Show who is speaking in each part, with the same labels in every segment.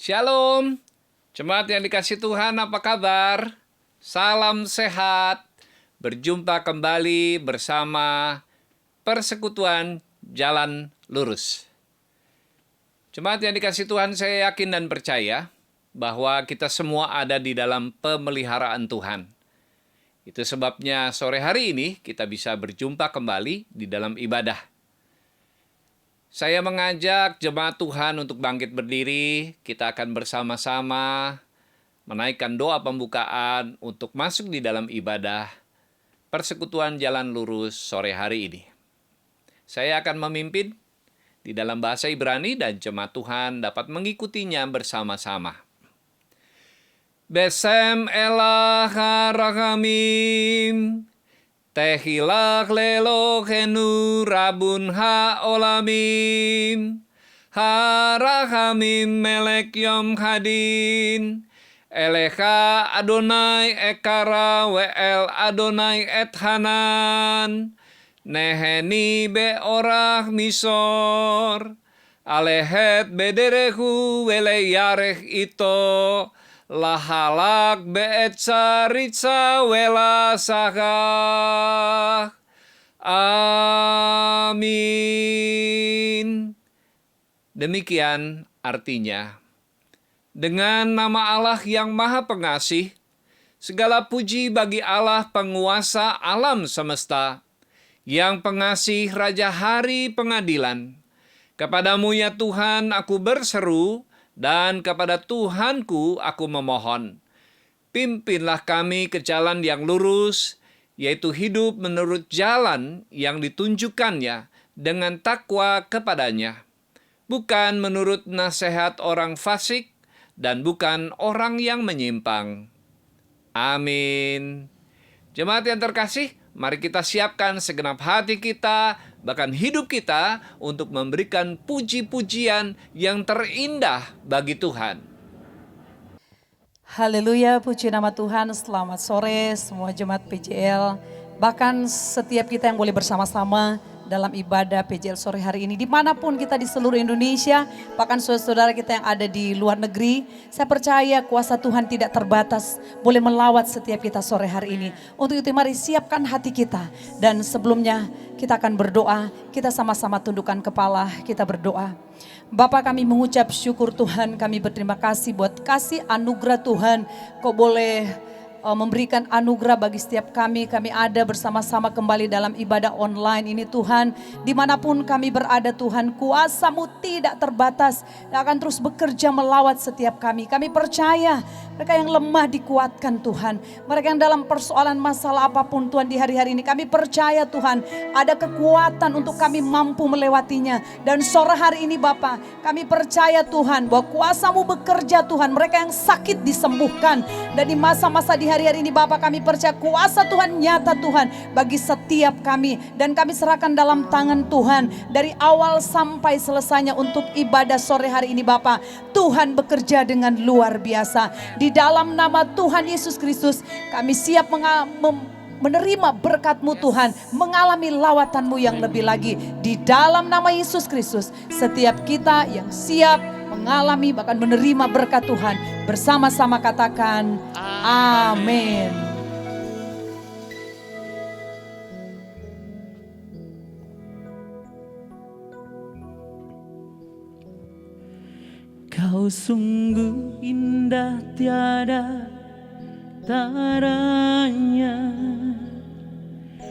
Speaker 1: Shalom, jemaat yang dikasih Tuhan, apa kabar? Salam sehat, berjumpa kembali bersama Persekutuan Jalan Lurus. Jemaat yang dikasih Tuhan, saya yakin dan percaya bahwa kita semua ada di dalam pemeliharaan Tuhan. Itu sebabnya sore hari ini kita bisa berjumpa kembali di dalam ibadah. Saya mengajak jemaat Tuhan untuk bangkit berdiri. Kita akan bersama-sama menaikkan doa pembukaan untuk masuk di dalam ibadah Persekutuan Jalan Lurus sore hari ini. Saya akan memimpin di dalam bahasa Ibrani dan jemaat Tuhan dapat mengikutinya bersama-sama. Besem elah harahamim, tehilak lelohenu rabun haolamim, harahamim melek yom hadin, elecha Adonai ekara we'el Adonai et hanan, neheni beorach misor, alehet bederehu weleyarech ito, lahalak be'et saritsa wela sakah. Amin. Demikian artinya, dengan nama Allah yang Maha Pengasih, segala puji bagi Allah penguasa alam semesta, yang pengasih Raja Hari Pengadilan. Kepadamu ya Tuhan aku berseru, dan kepada Tuhanku aku memohon. Pimpinlah kami ke jalan yang lurus, yaitu hidup menurut jalan yang ditunjukkannya dengan takwa kepadanya. Bukan menurut nasihat orang fasik, dan bukan orang yang menyimpang. Amin. Jemaat yang terkasih, mari kita siapkan segenap hati kita, bahkan hidup kita, untuk memberikan puji-pujian yang terindah bagi Tuhan.
Speaker 2: Haleluya, puji nama Tuhan. Selamat sore semua jemaat PJL. Bahkan setiap kita yang boleh bersama-sama dalam ibadah PJL sore hari ini, dimanapun kita di seluruh Indonesia, bahkan saudara-saudara kita yang ada di luar negeri, saya percaya kuasa Tuhan tidak terbatas, boleh melawat setiap kita sore hari ini. Untuk itu mari siapkan hati kita, dan sebelumnya kita akan berdoa, kita sama-sama tundukkan kepala, kita berdoa. Bapa, kami mengucap syukur Tuhan, kami berterima kasih buat kasih anugerah Tuhan, Kau boleh memberikan anugerah bagi setiap kami ada bersama-sama kembali dalam ibadah online ini Tuhan. Dimanapun kami berada Tuhan, kuasa-Mu tidak terbatas dan akan terus bekerja melawat setiap kami. Kami percaya mereka yang lemah dikuatkan Tuhan, mereka yang dalam persoalan masalah apapun Tuhan di hari-hari ini, kami percaya Tuhan ada kekuatan untuk kami mampu melewatinya. Dan sore hari ini Bapa, kami percaya Tuhan bahwa kuasa-Mu bekerja Tuhan, mereka yang sakit disembuhkan. Dan di masa-masa di hari-hari ini Bapa, kami percaya kuasa Tuhan nyata Tuhan bagi setiap kami, dan kami serahkan dalam tangan Tuhan dari awal sampai selesainya untuk ibadah sore hari ini Bapa. Tuhan bekerja dengan luar biasa. Di dalam nama Tuhan Yesus Kristus kami siap menerima berkat-Mu Tuhan, mengalami lawatan-Mu yang lebih lagi. Di dalam nama Yesus Kristus, setiap kita yang siap mengalami bahkan menerima berkat Tuhan, bersama-sama katakan amin.
Speaker 3: Kau sungguh indah tiada taranya,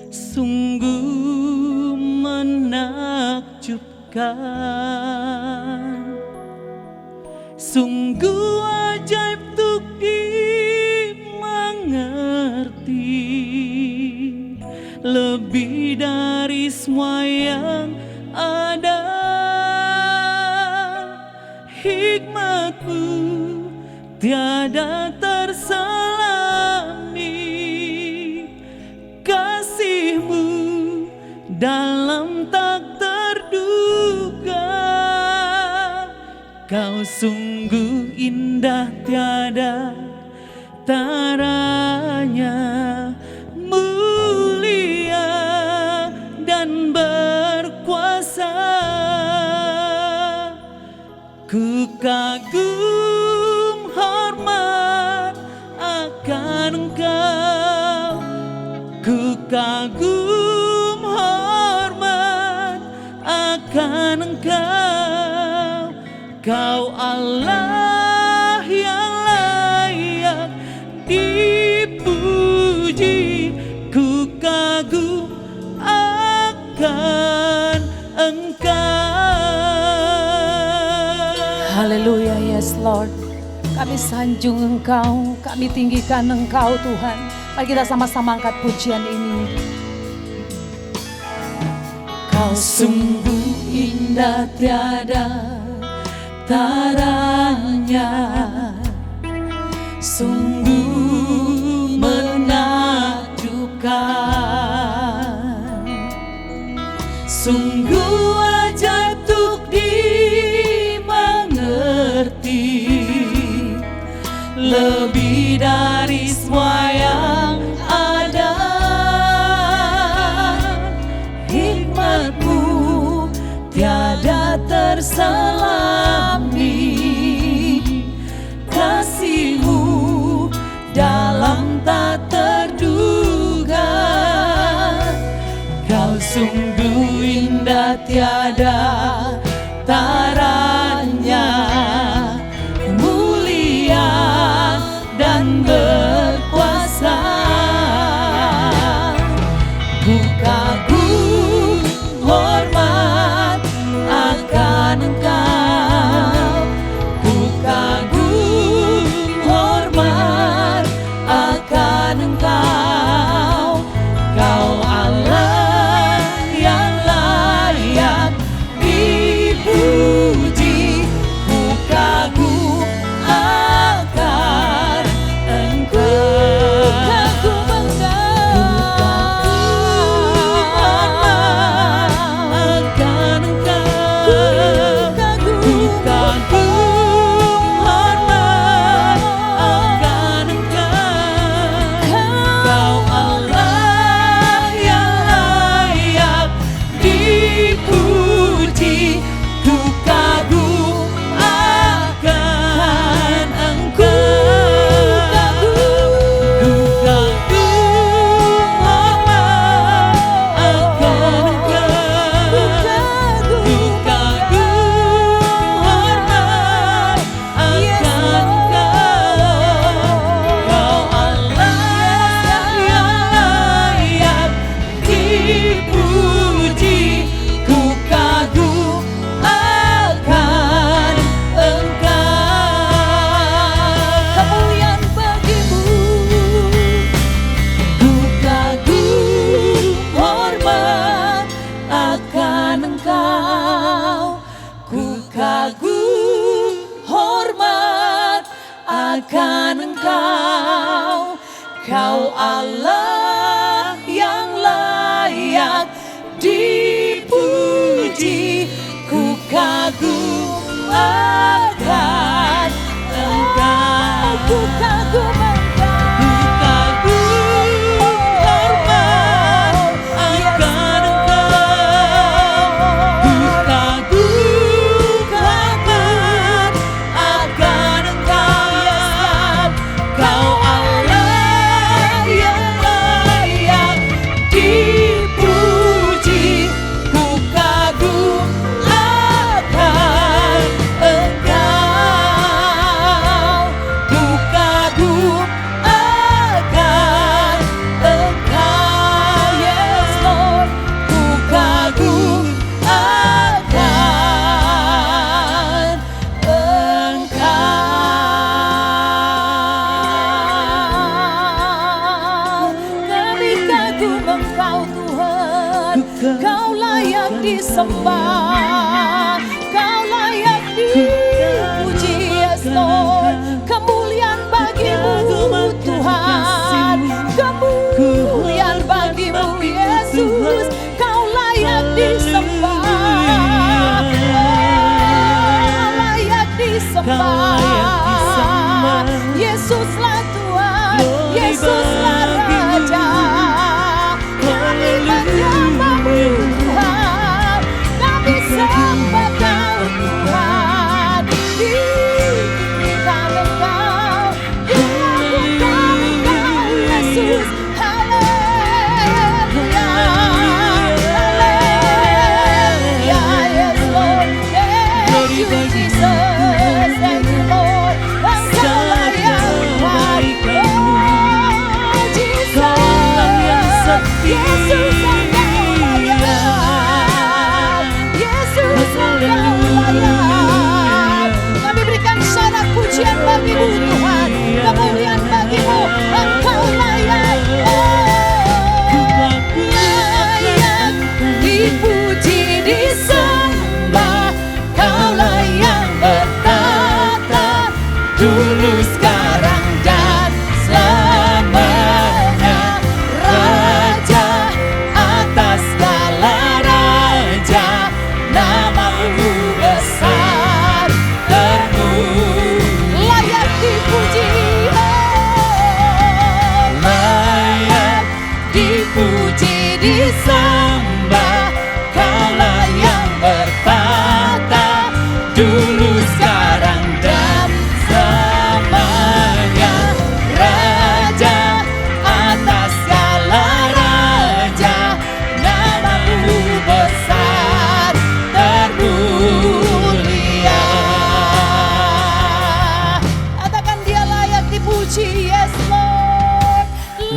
Speaker 3: sungguh menakjubkan, sungguh ajaib untuk dimengerti, lebih dari semua yang ada. Hikmat-Mu tiada terselami, kasih-Mu dalam tak terduga. Kau sungguh indah tiada taranya, mulia dan berkuasa. Ku kagum Engkau, ku kagum hormat akan Engkau. Kau Allah yang layak dipuji, ku kagum akan Engkau.
Speaker 2: Haleluya, yes Lord. Kami sanjung Engkau, kami tinggikan Engkau Tuhan. Mari kita sama-sama angkat pujian ini. Kau sungguh indah tiada taranya, sungguh menakjubkan, sungguh ajaib untuk dimengerti, lebih dari semua yang ada. Hikmat-Mu tiada terselami, kasih-Mu dalam tak terduga. Kau sungguh indah tiada taranya, mulia dan berkuasa. Ku kagum hormat akan Engkau, ku kagum hormat akan Engkau. Kau Allah yang layak dipuji, ku kagum akan Engkau. Kagum Engkau, akan Engkau. Ku kagum hormat akan Engkau. Kau Allah yang layak dipuji, ku kagum akan Engkau. Ku kagum hormat akan Engkau. Ku kagum hormat akan Engkau. Kau Allah yang layak dipuji, ku kagum akan Engkau. Kemuliaan bagi-Mu, ku kagum hormat akan Engkau. Ku kagum hormat akan Engkau. Kau Allah yang layak dipuji, ku kagum akan Engkau. Ku kagum Engkau, ku kagum hormat akan Engkau. Ku kagum hormat akan Engkau. Kau Allah yang layak dipuji, ku kagum akan Engkau. Ku kagum akan Engkau, yes Lord. Ku kagum akan Engkau. Kami kagum Engkau Tuhan, Kau layak disembah, Kau layak dipuji, yes Lord. Kemuliaan bagi-Mu Tuhan, kemuliaan bagi-Mu Yesus. Kau layak disembah, layak disembah. Yesuslah Tuhan, Yesuslah Raja. Kami menyembah-Mu Tuhan, kami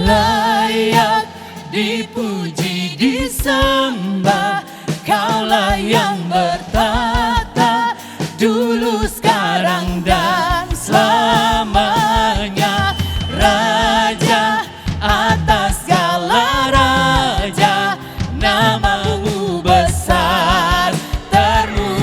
Speaker 3: layak dipuji, disembah. Kaulah yang bertata dulu, sekarang, dan selamanya. Raja atas segala raja, namamu besar termulia.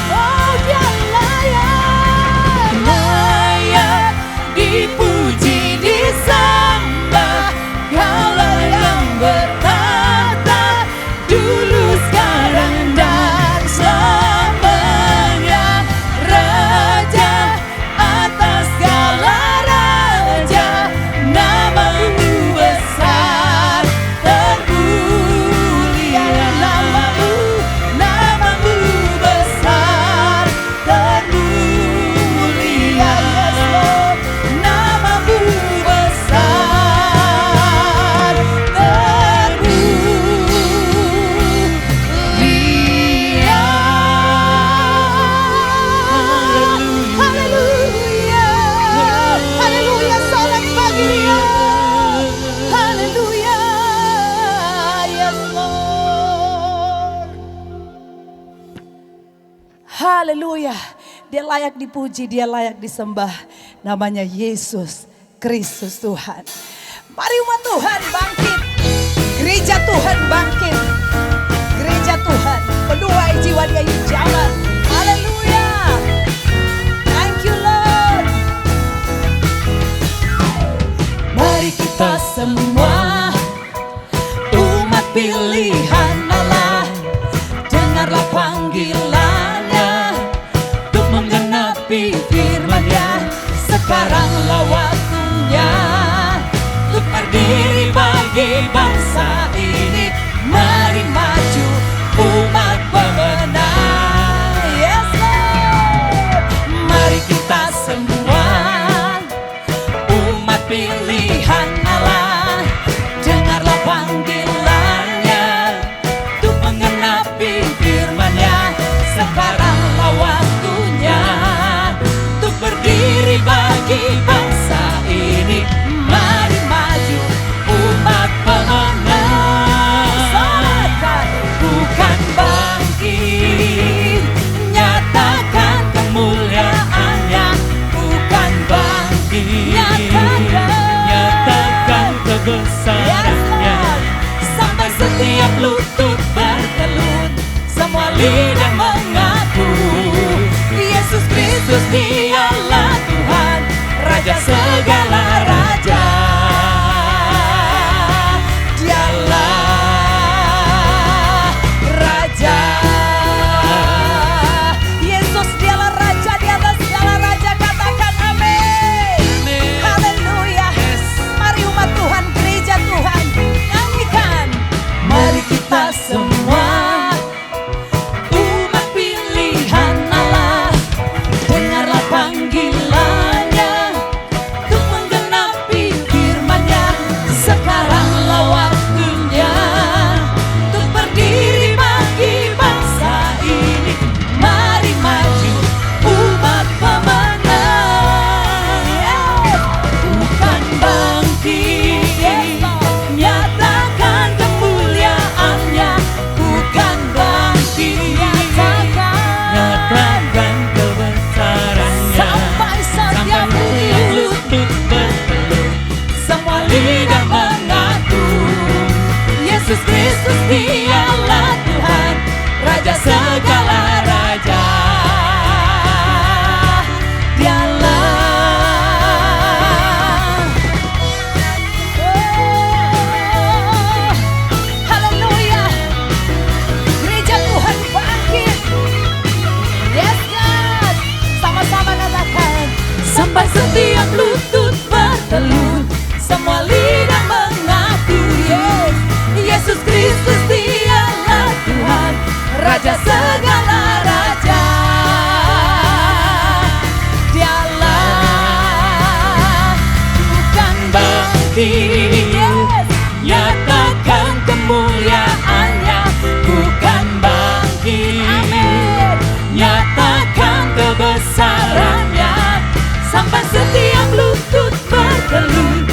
Speaker 3: Oh, dia layak, layak dipuji, disembah. Kaulah yang bertata dulu, sekarang, dan selamanya. Raja atas segala raja, namamu besar termulia. Namamu besar termulia. Yes, Lord. Namamu besar termulia. Haleluya. Haleluya, selamat pagi Dia. Haleluya. Yes, Lord.
Speaker 2: Haleluya. Dia layak dipuji, dia layak disembah. Namanya Yesus Kristus Tuhan. Mari umat Tuhan bangkit. Gereja Tuhan bangkit. Gereja Tuhan menuai jiwa dia yang jalan. Haleluya. Thank you Lord.
Speaker 3: Mari kita semua umat pilihan Allah, dengarlah panggilannya untuk menggenapi firman-Nya. Sekaranglah waktunya untuk berdiri bagi bangsa ini. Mari maju umat pemenang. Yes, Lord. Mari kita semua umat pilihan Allah, dengarlah panggilannya untuk menggenapi firman-Nya. Sekaranglah waktunya untuk berdiri bagi bangsa ini. Mari maju umat pemenang. Solatkan, bukan bangkit, nyatakan kemuliaan-Nya. Bukan bangkit, nyatakan kebesaran-Nya. Sampai setiap lutut bertelut, semua lidah mengaku Yesus Kristus Dialah Tuhan, Raja segala raja. Dialah Raja.
Speaker 2: Yesus dialah Raja di atas segala raja. Katakan amin. Haleluya. Mari umat Tuhan, gereja Tuhan, nyanyikan.
Speaker 3: Mari kita semua umat pilihan Allah, dengarlah panggilannya untuk menggenapi firman-Nya. Sekaranglah waktunya untuk berdiri bagi bangsa ini. Mari maju umat pemenang. Bukan bangkit, nyatakan kemuliaan-Nya. Bukan bangkit, nyatakan kebesaran-Nya.
Speaker 2: Sampai setiap
Speaker 3: lutut bertelut, semua lidah mengaku Yesus Kristus Dialah Tuhan, Raja segala raja. Dialah.
Speaker 2: Oh, haleluya. Gereja Tuhan bangkit. Yes God. Sama-sama katakan.
Speaker 3: Sampai setiap lutut bertelut, semua lidah mengaku Yesus Kristus Dialah Tuhan, Raja segala raja. Dialah. Bukan bangkit, nyatakan kemuliaan-Nya. Bukan bangkit, nyatakan kebesaran-Nya. Sampai setiap lutut bertelut,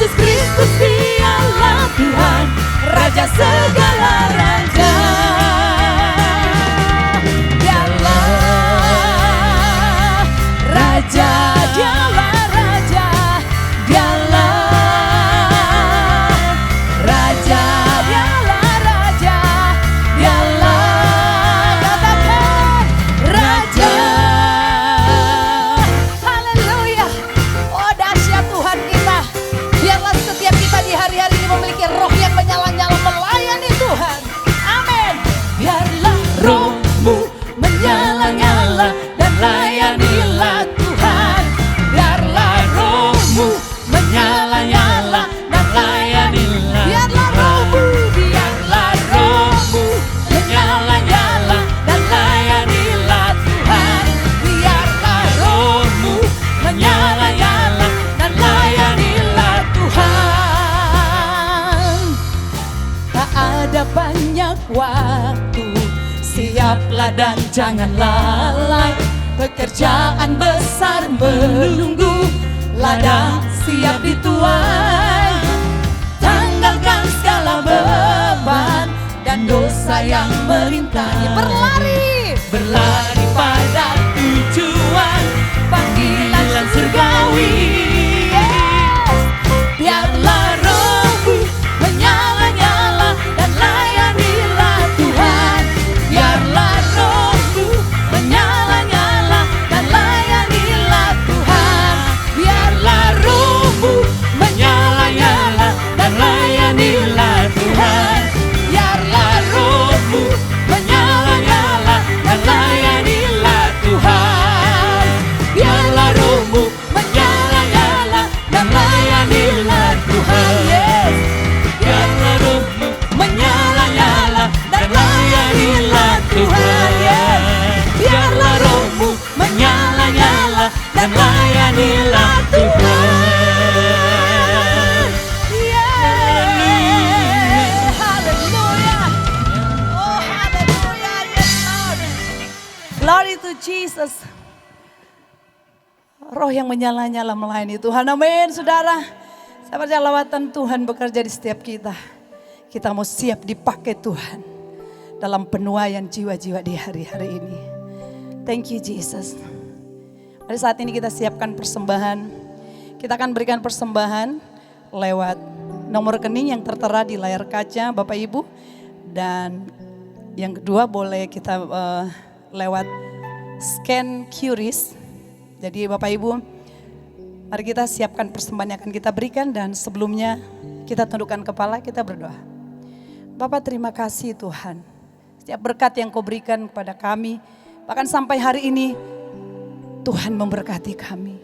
Speaker 3: Yesus Kristus dialah Tuhan, Raja segala raja. Dialah Raja, dialah Raja, dialah Raja, dialah Raja, dialah, katakan Raja.
Speaker 2: Haleluya. Oh dahsyat Tuhan kita. Biarlah setiap kita di hari-hari ini memiliki roh yang menyala-nyala melayani Tuhan. Amin.
Speaker 3: Biarlah rohmu menyala-nyala dan layanilah Tuhan. Biarlah rohmu menyala-nyala dan layanilah
Speaker 2: Biarlah
Speaker 3: Tuhan.
Speaker 2: rohmu,
Speaker 3: Biarlah rohmu menyala-nyala dan layanilah Tuhan. Biarlah rohmu menyala-nyala dan layanilah Tuhan. Tak ada banyak waktu, siaplah dan jangan lalai. Pekerjaan besar menunggu, ladang siap dituai. Tanggalkan segala beban dan dosa yang melintas.
Speaker 2: berlari.
Speaker 3: Berlari pada tujuan panggilan surgawi. Biarlah rohmu menyala-nyala dan layanilah Tuhan. Biarlah rohmu menyala-nyala dan layanilah Tuhan. Biarlah rohmu menyala-nyala dan layanilah Tuhan. Biarlah rohmu menyala-nyala dan layanilah Tuhan. Biarlah rohmu menyala-nyala dan layanilah Tuhan. Yes. Biarlah rohmu menyala-nyala dan layanilah Tuhan. Yes. Biarlah rohmu menyala-nyala dan layanilah Tuhan.
Speaker 2: Yeah. Haleluya. Oh haleluya. Yes Lord. Glory to Jesus. Roh yang menyala-nyala melayani Tuhan. Amin saudara. Saya percaya lawatan Tuhan bekerja di setiap kita. Kita mau siap dipakai Tuhan dalam penuaian jiwa-jiwa di hari-hari ini. Thank you Jesus. Mari saat ini kita siapkan persembahan. Kita akan berikan persembahan lewat nomor rekening yang tertera di layar kaca Bapak Ibu. Dan yang kedua boleh kita lewat scan QRIS. Jadi Bapak Ibu, mari kita siapkan persembahan yang akan kita berikan. Dan sebelumnya kita tundukkan kepala, kita berdoa. Bapak terima kasih Tuhan. Setiap berkat yang kau berikan kepada kami, bahkan sampai hari ini Tuhan memberkati kami.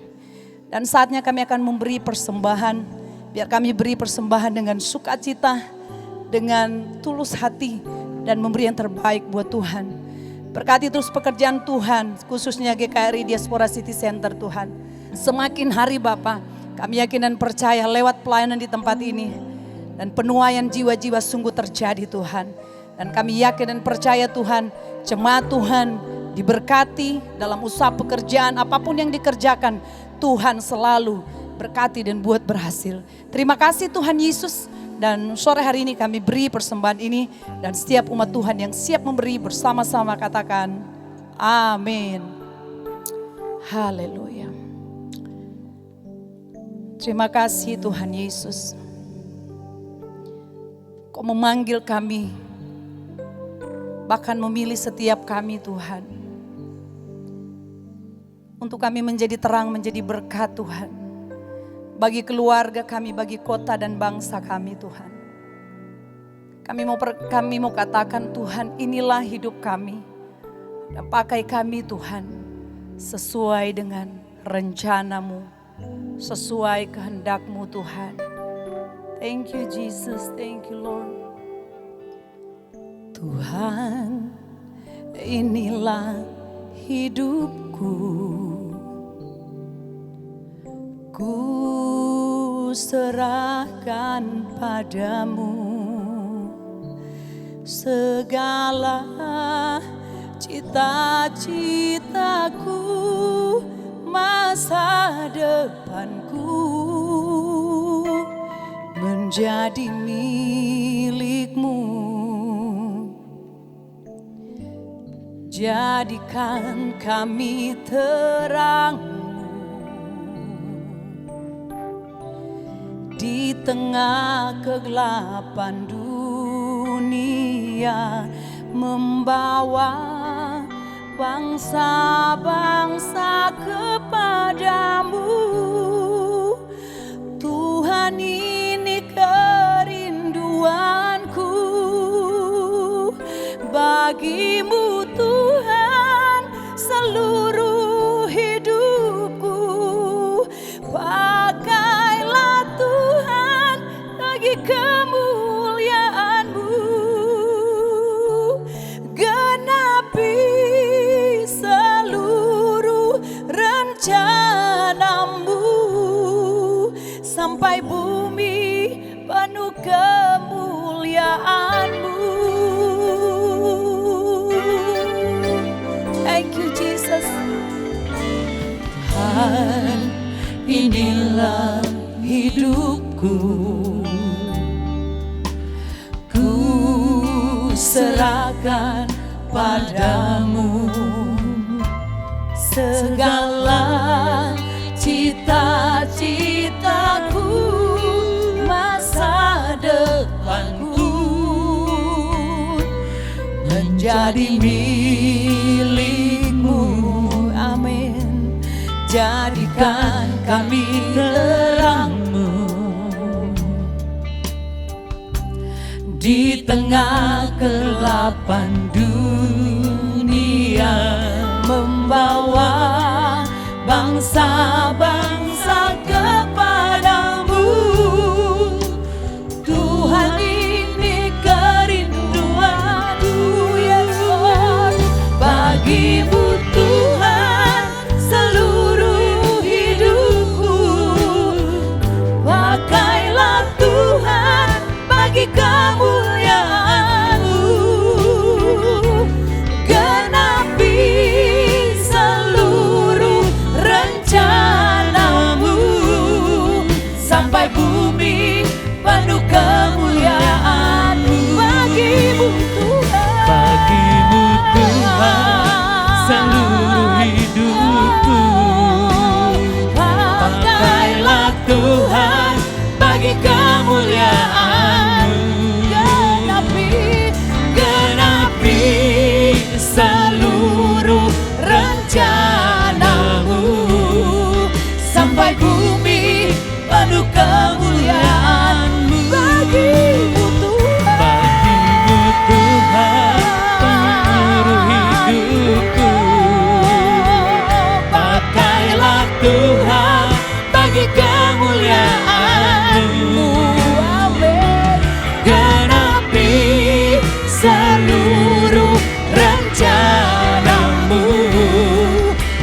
Speaker 2: Dan saatnya kami akan memberi persembahan. Biar kami beri persembahan dengan sukacita, dengan tulus hati, dan memberi yang terbaik buat Tuhan. Berkati terus pekerjaan Tuhan, khususnya GKRI Diaspora City Center Tuhan. Semakin hari Bapak, kami yakin dan percaya lewat pelayanan di tempat ini. Dan penuaian jiwa-jiwa sungguh terjadi Tuhan. Dan kami yakin dan percaya Tuhan, jemaat Tuhan diberkati dalam usaha pekerjaan apapun yang dikerjakan. Tuhan selalu berkati dan buat berhasil. Terima kasih Tuhan Yesus. Dan sore hari ini kami beri persembahan ini. Dan setiap umat Tuhan yang siap memberi bersama-sama katakan amin. Haleluya. Terima kasih Tuhan Yesus. Kau memanggil kami. Bahkan memilih setiap kami Tuhan. Untuk kami menjadi terang, menjadi berkat Tuhan. Bagi keluarga kami, bagi kota dan bangsa kami Tuhan. Kami mau katakan Tuhan, inilah hidup kami. Dan pakai kami Tuhan sesuai dengan rencana-Mu, sesuai kehendak-Mu Tuhan. Thank you Jesus, thank you Lord. Tuhan, inilah hidupku. Ku serahkan padamu segala cita-citaku, masa depanku. menjadi milik-Mu. Jadikan kami terang di tengah kegelapan dunia, membawa bangsa-bangsa kepadamu. Tuhan, ini kerinduanku bagimu Tuhan, seluruh hidupku. Pakailah Tuhan bagi kemuliaan-Mu. Genapi seluruh rencana-Mu sampai bumi penuh kemuliaan-Mu. Thank you Jesus. Tuhan, inilah hidupku, ku serahkan padamu segala cita-citaku, masa depanku menjadi milik-Mu. Amin. Jadikan kami terang-Mu di tengah kegelapan dunia, membawa bangsa-bangsa kepadamu. Tuhan, ini kerinduanku, yes Lord, bagimu Tuhan, seluruh hidupku. Pakailah Tuhan bagi kemuliaan-Mu. Genapi seluruh rencana-Mu sampai bumi penuh kemuliaan-Mu. Bagimu Tuhan,
Speaker 3: Bagimu Tuhan, seluruh hidupku. Pakailah Tuhan bagi kemuliaan-Mu. Genapi seluruh rencana-Mu
Speaker 2: sampai bumi penuh kemuliaan-Mu. Bagimu Tuhan,
Speaker 3: bagimu Tuhan, seluruh hidupku. Pakailah Tuhan bagi kemuliaan-Mu.
Speaker 2: amin.
Speaker 3: Genapi seluruh rencana-Mu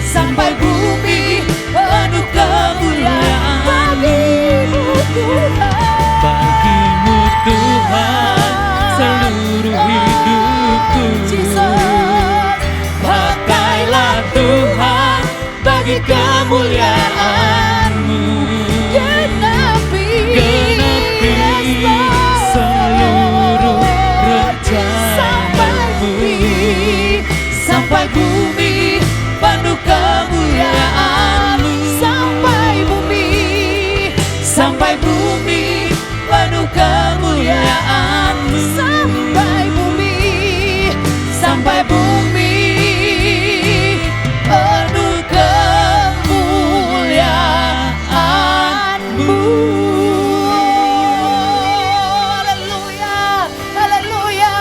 Speaker 2: Sampai bumi penuh kemuliaan. Bagimu Tuhan,
Speaker 3: bagimu Tuhan, seluruh hidupku.
Speaker 2: Jesus.
Speaker 3: Pakailah Tuhan bagi kemuliaan-Mu.
Speaker 2: Genapi
Speaker 3: seluruh rencana-Mu
Speaker 2: sampai bumi penuh kemuliaan-Mu. Sampai bumi penuh kemuliaan-Mu. Sampai bumi penuh kemuliaan-Mu. Haleluya, haleluya.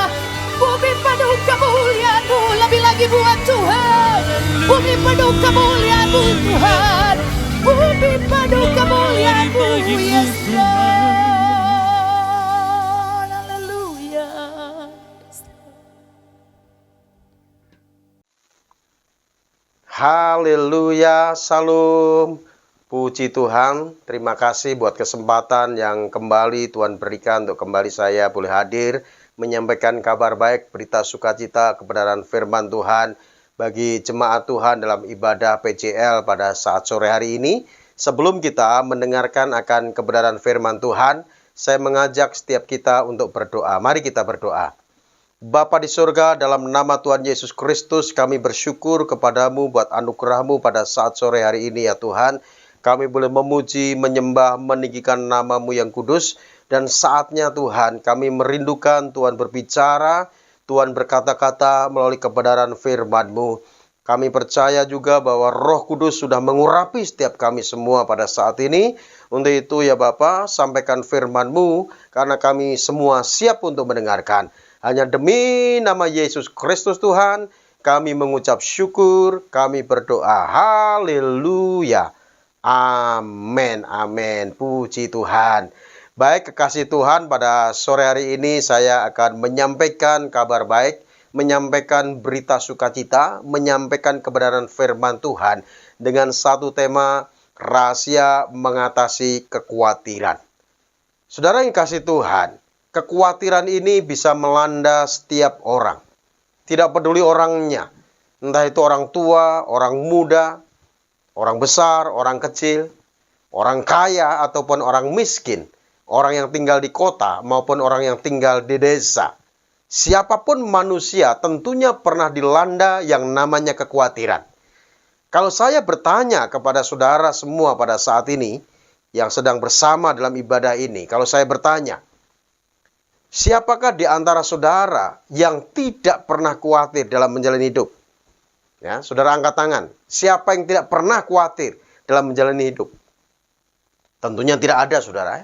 Speaker 2: Bumi penuh kemuliaan-Mu, lebih lagi buat Tuhan. Bumi penuh kemuliaan-Mu Tuhan. Bumi penuh kemuliaan-Mu, yes Lord. Haleluya.
Speaker 4: Haleluya, salam. Puji Tuhan, terima kasih buat kesempatan yang kembali Tuhan berikan untuk kembali saya boleh hadir menyampaikan kabar baik, berita sukacita, kebenaran firman Tuhan bagi jemaat Tuhan dalam ibadah PJL pada saat sore hari ini. Sebelum kita mendengarkan akan kebenaran firman Tuhan, saya mengajak setiap kita untuk berdoa. Mari kita berdoa. Bapa di surga, dalam nama Tuhan Yesus Kristus, kami bersyukur kepadamu buat anugerah-Mu pada saat sore hari ini ya Tuhan. Kami boleh memuji, menyembah, meninggikan nama-Mu yang kudus. Dan saatnya Tuhan, kami merindukan Tuhan berbicara, Tuhan berkata-kata melalui kebenaran firman-Mu. Kami percaya juga bahwa Roh Kudus sudah mengurapi setiap kami semua pada saat ini. Untuk itu ya Bapa, sampaikan firman-Mu, karena kami semua siap untuk mendengarkan. Hanya demi nama Yesus Kristus Tuhan, kami mengucap syukur, kami berdoa. Haleluya. Amin, amin. Puji Tuhan. Baik, kekasih Tuhan, pada sore hari ini saya akan menyampaikan kabar baik, menyampaikan berita sukacita, menyampaikan kebenaran firman Tuhan dengan satu tema, rahasia mengatasi kekhawatiran. Saudara yang kasih Tuhan, kekhawatiran ini bisa melanda setiap orang. Tidak peduli orangnya, entah itu orang tua, orang muda, orang besar, orang kecil, orang kaya ataupun orang miskin. Orang yang tinggal di kota maupun orang yang tinggal di desa. Siapapun manusia tentunya pernah dilanda yang namanya kekhawatiran. Kalau saya bertanya kepada saudara semua pada saat ini yang sedang bersama dalam ibadah ini, kalau saya bertanya, siapakah di antara saudara yang tidak pernah khawatir dalam menjalani hidup? Ya, saudara angkat tangan. Siapa yang tidak pernah khawatir dalam menjalani hidup? Tentunya tidak ada, saudara.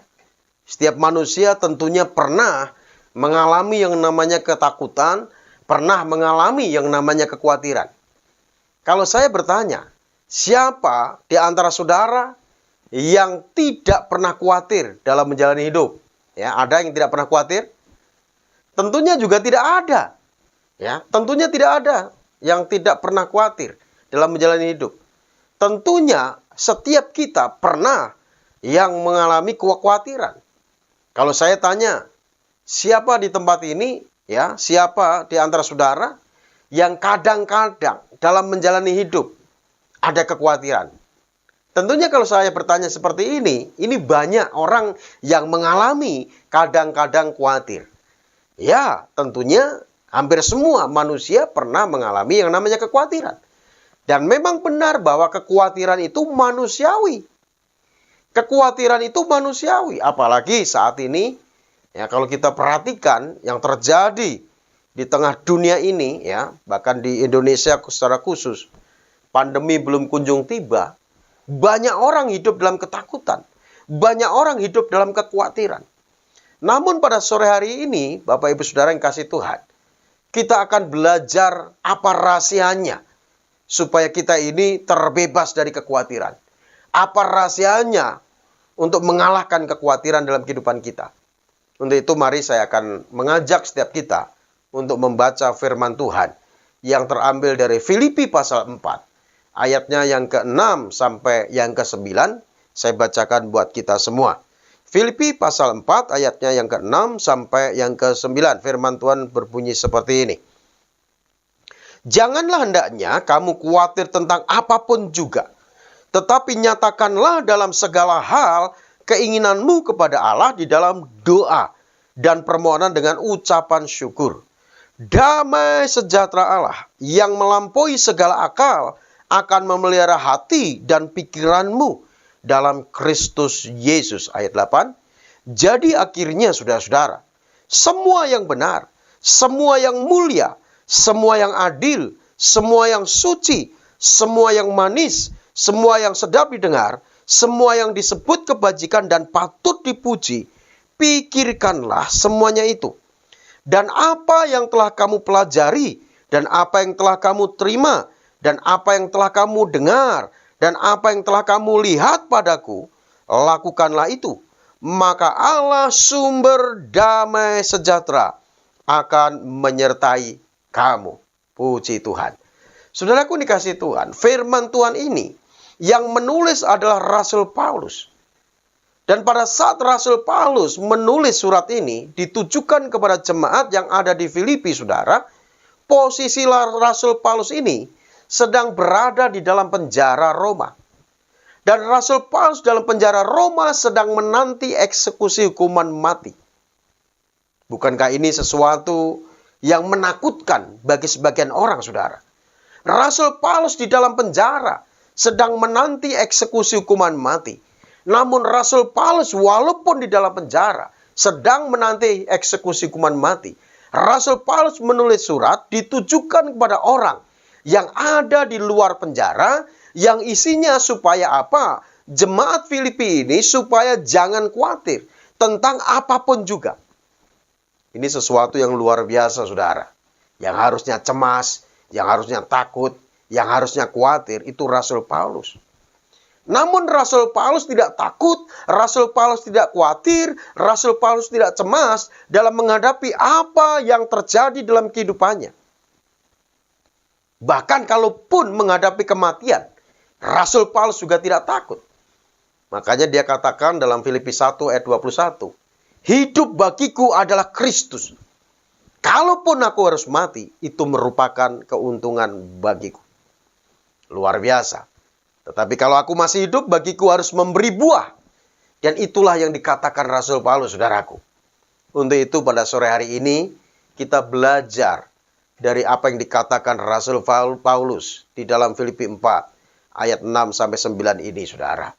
Speaker 4: Setiap manusia tentunya pernah mengalami yang namanya ketakutan, pernah mengalami yang namanya kekhawatiran. Kalau saya bertanya, siapa di antara saudara yang tidak pernah khawatir dalam menjalani hidup? Ya, ada yang tidak pernah khawatir? Tentunya juga tidak ada. Ya, tentunya tidak ada yang tidak pernah khawatir dalam menjalani hidup. Tentunya setiap kita pernah yang mengalami kekhawatiran. Kalau saya tanya, siapa di tempat ini, ya, siapa di antara saudara yang kadang-kadang dalam menjalani hidup ada kekhawatiran? Tentunya kalau saya bertanya seperti ini banyak orang yang mengalami kadang-kadang khawatir. Ya, tentunya hampir semua manusia pernah mengalami yang namanya kekhawatiran. Dan memang benar bahwa kekhawatiran itu manusiawi. Kekhawatiran itu manusiawi, apalagi saat ini, ya, kalau kita perhatikan yang terjadi di tengah dunia ini, ya, bahkan di Indonesia secara khusus, pandemi belum kunjung tiba, banyak orang hidup dalam ketakutan, banyak orang hidup dalam kekhawatiran. Namun pada sore hari ini, Bapak Ibu Saudara yang kasih Tuhan, kita akan belajar apa rahasianya supaya kita ini terbebas dari kekhawatiran. Apa rahasianya untuk mengalahkan kekhawatiran dalam kehidupan kita? Untuk itu mari saya akan mengajak setiap kita untuk membaca firman Tuhan yang terambil dari Filipi pasal 4. Ayatnya yang ke-6 sampai yang ke-9. Saya bacakan buat kita semua. Filipi pasal 4 ayatnya yang ke-6 sampai yang ke-9. Firman Tuhan berbunyi seperti ini. Janganlah hendaknya kamu khawatir tentang apapun juga. Tetapi nyatakanlah dalam segala hal keinginanmu kepada Allah di dalam doa dan permohonan dengan ucapan syukur. Damai sejahtera Allah yang melampaui segala akal akan memelihara hati dan pikiranmu dalam Kristus Yesus. Ayat 8. Jadi akhirnya saudara-saudara, semua yang benar, semua yang mulia, semua yang adil, semua yang suci, semua yang manis, semua yang sedap didengar, semua yang disebut kebajikan dan patut dipuji, pikirkanlah semuanya itu. Dan apa yang telah kamu pelajari, dan apa yang telah kamu terima, dan apa yang telah kamu dengar, dan apa yang telah kamu lihat padaku, lakukanlah itu. Maka Allah sumber damai sejahtera akan menyertai kamu. Puji Tuhan. Saudaraku dikasih Tuhan, firman Tuhan ini yang menulis adalah Rasul Paulus. Dan pada saat Rasul Paulus menulis surat ini ditujukan kepada jemaat yang ada di Filipi, saudara, posisi Rasul Paulus ini sedang berada di dalam penjara Roma. Dan Rasul Paulus dalam penjara Roma sedang menanti eksekusi hukuman mati. Bukankah ini sesuatu yang menakutkan bagi sebagian orang, saudara? Rasul Paulus di dalam penjara sedang menanti eksekusi hukuman mati. Namun Rasul Paulus walaupun di dalam penjara sedang menanti eksekusi hukuman mati, Rasul Paulus menulis surat ditujukan kepada orang yang ada di luar penjara, yang isinya supaya apa? Jemaat Filipi ini supaya jangan khawatir tentang apapun juga. Ini sesuatu yang luar biasa, saudara. Yang harusnya cemas, yang harusnya takut, yang harusnya khawatir, itu Rasul Paulus. Namun Rasul Paulus tidak takut, Rasul Paulus tidak khawatir, Rasul Paulus tidak cemas dalam menghadapi apa yang terjadi dalam kehidupannya. Bahkan kalaupun menghadapi kematian, Rasul Paulus juga tidak takut. Makanya dia katakan dalam Filipi 1 ayat 21, hidup bagiku adalah Kristus. Kalaupun aku harus mati, itu merupakan keuntungan bagiku. Luar biasa. Tetapi kalau aku masih hidup, bagiku harus memberi buah. Dan itulah yang dikatakan Rasul Paulus, saudaraku. Untuk itu pada sore hari ini, kita belajar dari apa yang dikatakan Rasul Paulus di dalam Filipi 4 ayat 6-9 ini, saudara.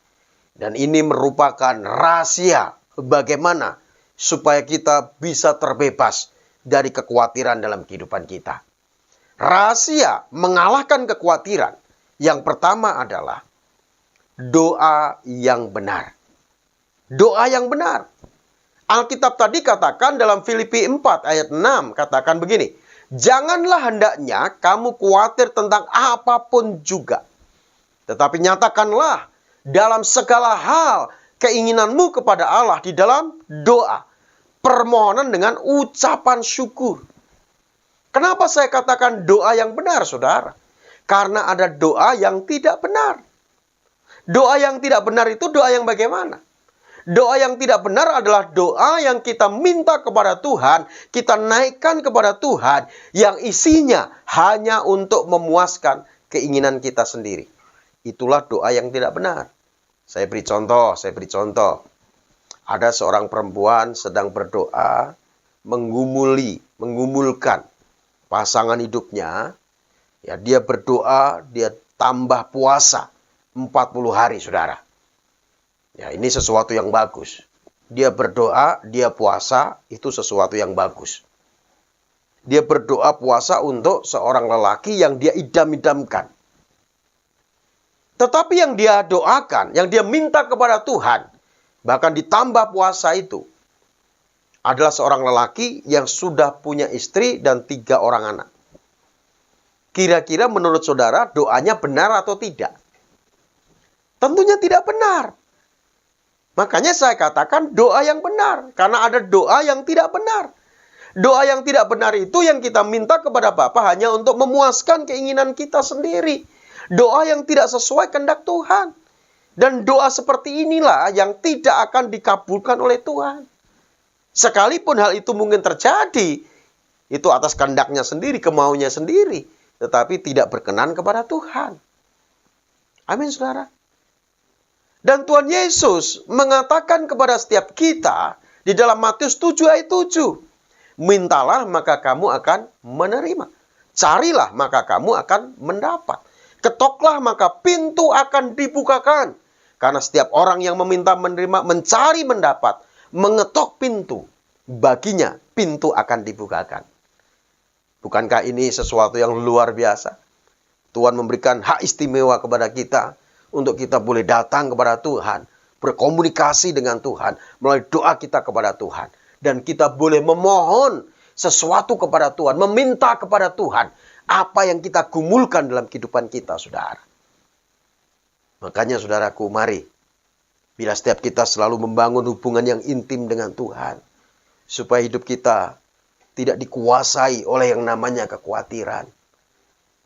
Speaker 4: Dan ini merupakan rahasia bagaimana supaya kita bisa terbebas dari kekhawatiran dalam kehidupan kita. Rahasia mengalahkan kekhawatiran yang pertama adalah doa yang benar. Doa yang benar. Alkitab tadi katakan dalam Filipi 4 ayat 6, katakan begini, janganlah hendaknya kamu khawatir tentang apapun juga. Tetapi nyatakanlah dalam segala hal keinginanmu kepada Allah di dalam doa. Permohonan dengan ucapan syukur. Kenapa saya katakan doa yang benar, saudara? Karena ada doa yang tidak benar. Doa yang tidak benar itu doa yang bagaimana? Doa yang tidak benar adalah doa yang kita minta kepada Tuhan, kita naikkan kepada Tuhan, yang isinya hanya untuk memuaskan keinginan kita sendiri. Itulah doa yang tidak benar. Saya beri contoh. Ada seorang perempuan sedang berdoa, menggumulkan pasangan hidupnya. Ya, dia berdoa, dia tambah puasa 40 hari, saudara. Ya, ini sesuatu yang bagus. Dia berdoa, dia puasa, itu sesuatu yang bagus. Dia berdoa puasa untuk seorang lelaki yang dia idam-idamkan. Tetapi yang dia doakan, yang dia minta kepada Tuhan, bahkan ditambah puasa itu, adalah seorang lelaki yang sudah punya istri dan 3 orang anak. Kira-kira menurut saudara doanya benar atau tidak? Tentunya tidak benar. Makanya saya katakan doa yang benar. Karena ada doa yang tidak benar. Doa yang tidak benar itu yang kita minta kepada Bapa hanya untuk memuaskan keinginan kita sendiri. Doa yang tidak sesuai kehendak Tuhan. Dan doa seperti inilah yang tidak akan dikabulkan oleh Tuhan. Sekalipun hal itu mungkin terjadi, itu atas kehendaknya sendiri, kemauannya sendiri. Tetapi tidak berkenan kepada Tuhan. Amin, saudara. Dan Tuhan Yesus mengatakan kepada setiap kita di dalam Matius 7 ayat 7. Mintalah maka kamu akan menerima. Carilah maka kamu akan mendapat. Ketoklah maka pintu akan dibukakan. Karena setiap orang yang meminta menerima, mencari mendapat, mengetok pintu. Baginya pintu akan dibukakan. Bukankah ini sesuatu yang luar biasa? Tuhan memberikan hak istimewa kepada kita. Untuk kita boleh datang kepada Tuhan. Berkomunikasi dengan Tuhan. Melalui doa kita kepada Tuhan. Dan kita boleh memohon sesuatu kepada Tuhan. Meminta kepada Tuhan. Apa yang kita gumulkan dalam kehidupan kita, saudara. Makanya saudaraku, mari. Bila setiap kita selalu membangun hubungan yang intim dengan Tuhan. Supaya hidup kita tidak dikuasai oleh yang namanya kekhawatiran.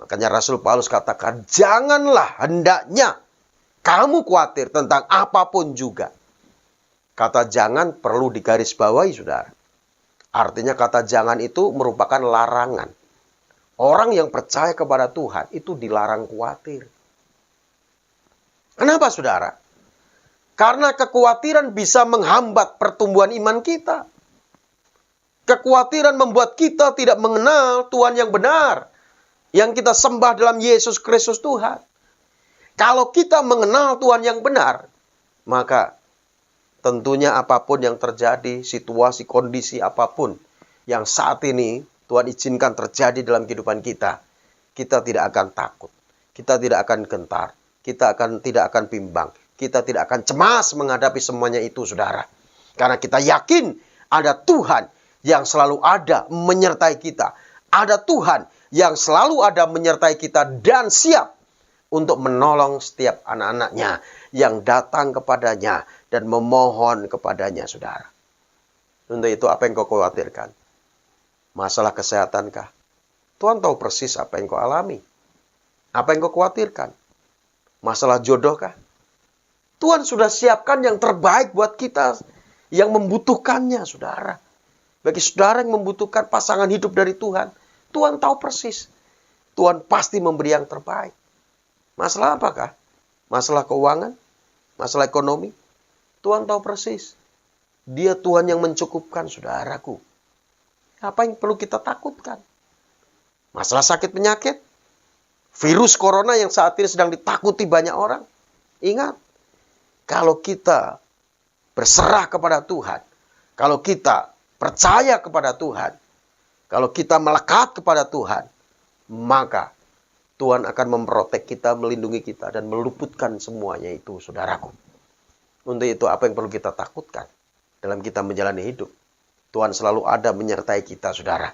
Speaker 4: Makanya Rasul Paulus katakan, janganlah hendaknya kamu khawatir tentang apapun juga. Kata jangan perlu digarisbawahi, saudara. Artinya kata jangan itu merupakan larangan. Orang yang percaya kepada Tuhan itu dilarang khawatir. Kenapa saudara? Karena kekhawatiran bisa menghambat pertumbuhan iman kita. Kekhawatiran membuat kita tidak mengenal Tuhan yang benar, yang kita sembah dalam Yesus Kristus Tuhan. Kalau kita mengenal Tuhan yang benar, maka tentunya apapun yang terjadi, situasi, kondisi apapun yang saat ini Tuhan izinkan terjadi dalam kehidupan kita, kita tidak akan takut, kita tidak akan gentar, kita tidak akan bimbang, kita tidak akan cemas menghadapi semuanya itu, saudara. Karena kita yakin ada Tuhan yang selalu ada menyertai kita. Ada Tuhan yang selalu ada menyertai kita dan siap untuk menolong setiap anak-anaknya yang datang kepadanya dan memohon kepadanya, saudara. Untuk itu apa yang kau khawatirkan? Masalah kesehatankah? Tuhan tahu persis apa yang kau alami. Apa yang kau khawatirkan? Masalah jodohkah? Tuhan sudah siapkan yang terbaik buat kita yang membutuhkannya, saudara. Bagi saudara yang membutuhkan pasangan hidup dari Tuhan, Tuhan tahu persis. Tuhan pasti memberi yang terbaik. Masalah apakah? Masalah keuangan? Masalah ekonomi? Tuhan tahu persis. Dia Tuhan yang mencukupkan, saudaraku. Apa yang perlu kita takutkan? Masalah sakit penyakit? Virus corona yang saat ini sedang ditakuti banyak orang? Ingat, kalau kita berserah kepada Tuhan, kalau kita percaya kepada Tuhan, kalau kita melekat kepada Tuhan, maka Tuhan akan memprotek kita, melindungi kita, dan meluputkan semuanya itu, saudaraku. Untuk itu, apa yang perlu kita takutkan dalam kita menjalani hidup? Tuhan selalu ada menyertai kita, saudara.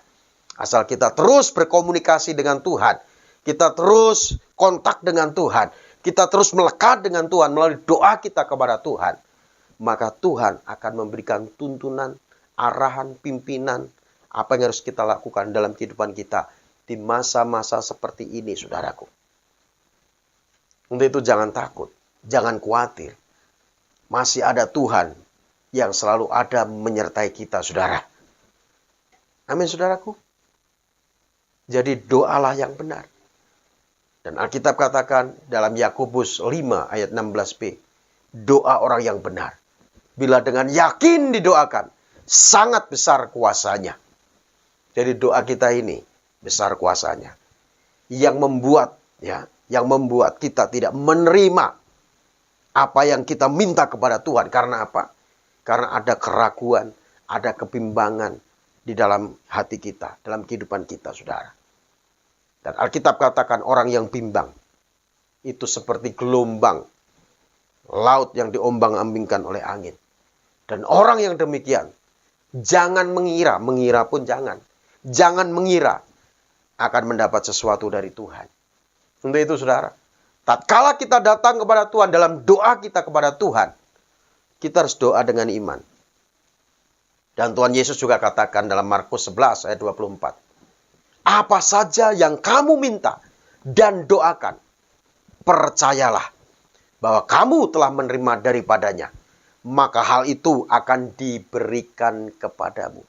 Speaker 4: Asal kita terus berkomunikasi dengan Tuhan, kita terus kontak dengan Tuhan, kita terus melekat dengan Tuhan melalui doa kita kepada Tuhan, maka Tuhan akan memberikan tuntunan, arahan, pimpinan, apa yang harus kita lakukan dalam kehidupan kita di masa-masa seperti ini, saudaraku. Untuk itu jangan takut, jangan khawatir. Masih ada Tuhan yang selalu ada menyertai kita, saudara. Amin, saudaraku. Jadi doalah yang benar. Dan Alkitab katakan dalam Yakobus 5 ayat 16b, doa orang yang benar, bila dengan yakin didoakan, sangat besar kuasanya. Jadi doa kita ini besar kuasanya, yang membuat kita tidak menerima apa yang kita minta kepada Tuhan. Karena apa? Karena ada keraguan, ada kebimbangan di dalam hati kita, dalam kehidupan kita, saudara. Dan Alkitab katakan orang yang bimbang itu seperti gelombang laut yang diombang-ambingkan oleh angin. Dan orang yang demikian jangan mengira pun jangan. Jangan mengira akan mendapat sesuatu dari Tuhan. Untuk itu, saudara, tatkala kita datang kepada Tuhan dalam doa kita kepada Tuhan, kita harus doa dengan iman. Dan Tuhan Yesus juga katakan dalam Markus 11 ayat 24. Apa saja yang kamu minta dan doakan, percayalah bahwa kamu telah menerima daripadanya, maka hal itu akan diberikan kepadamu.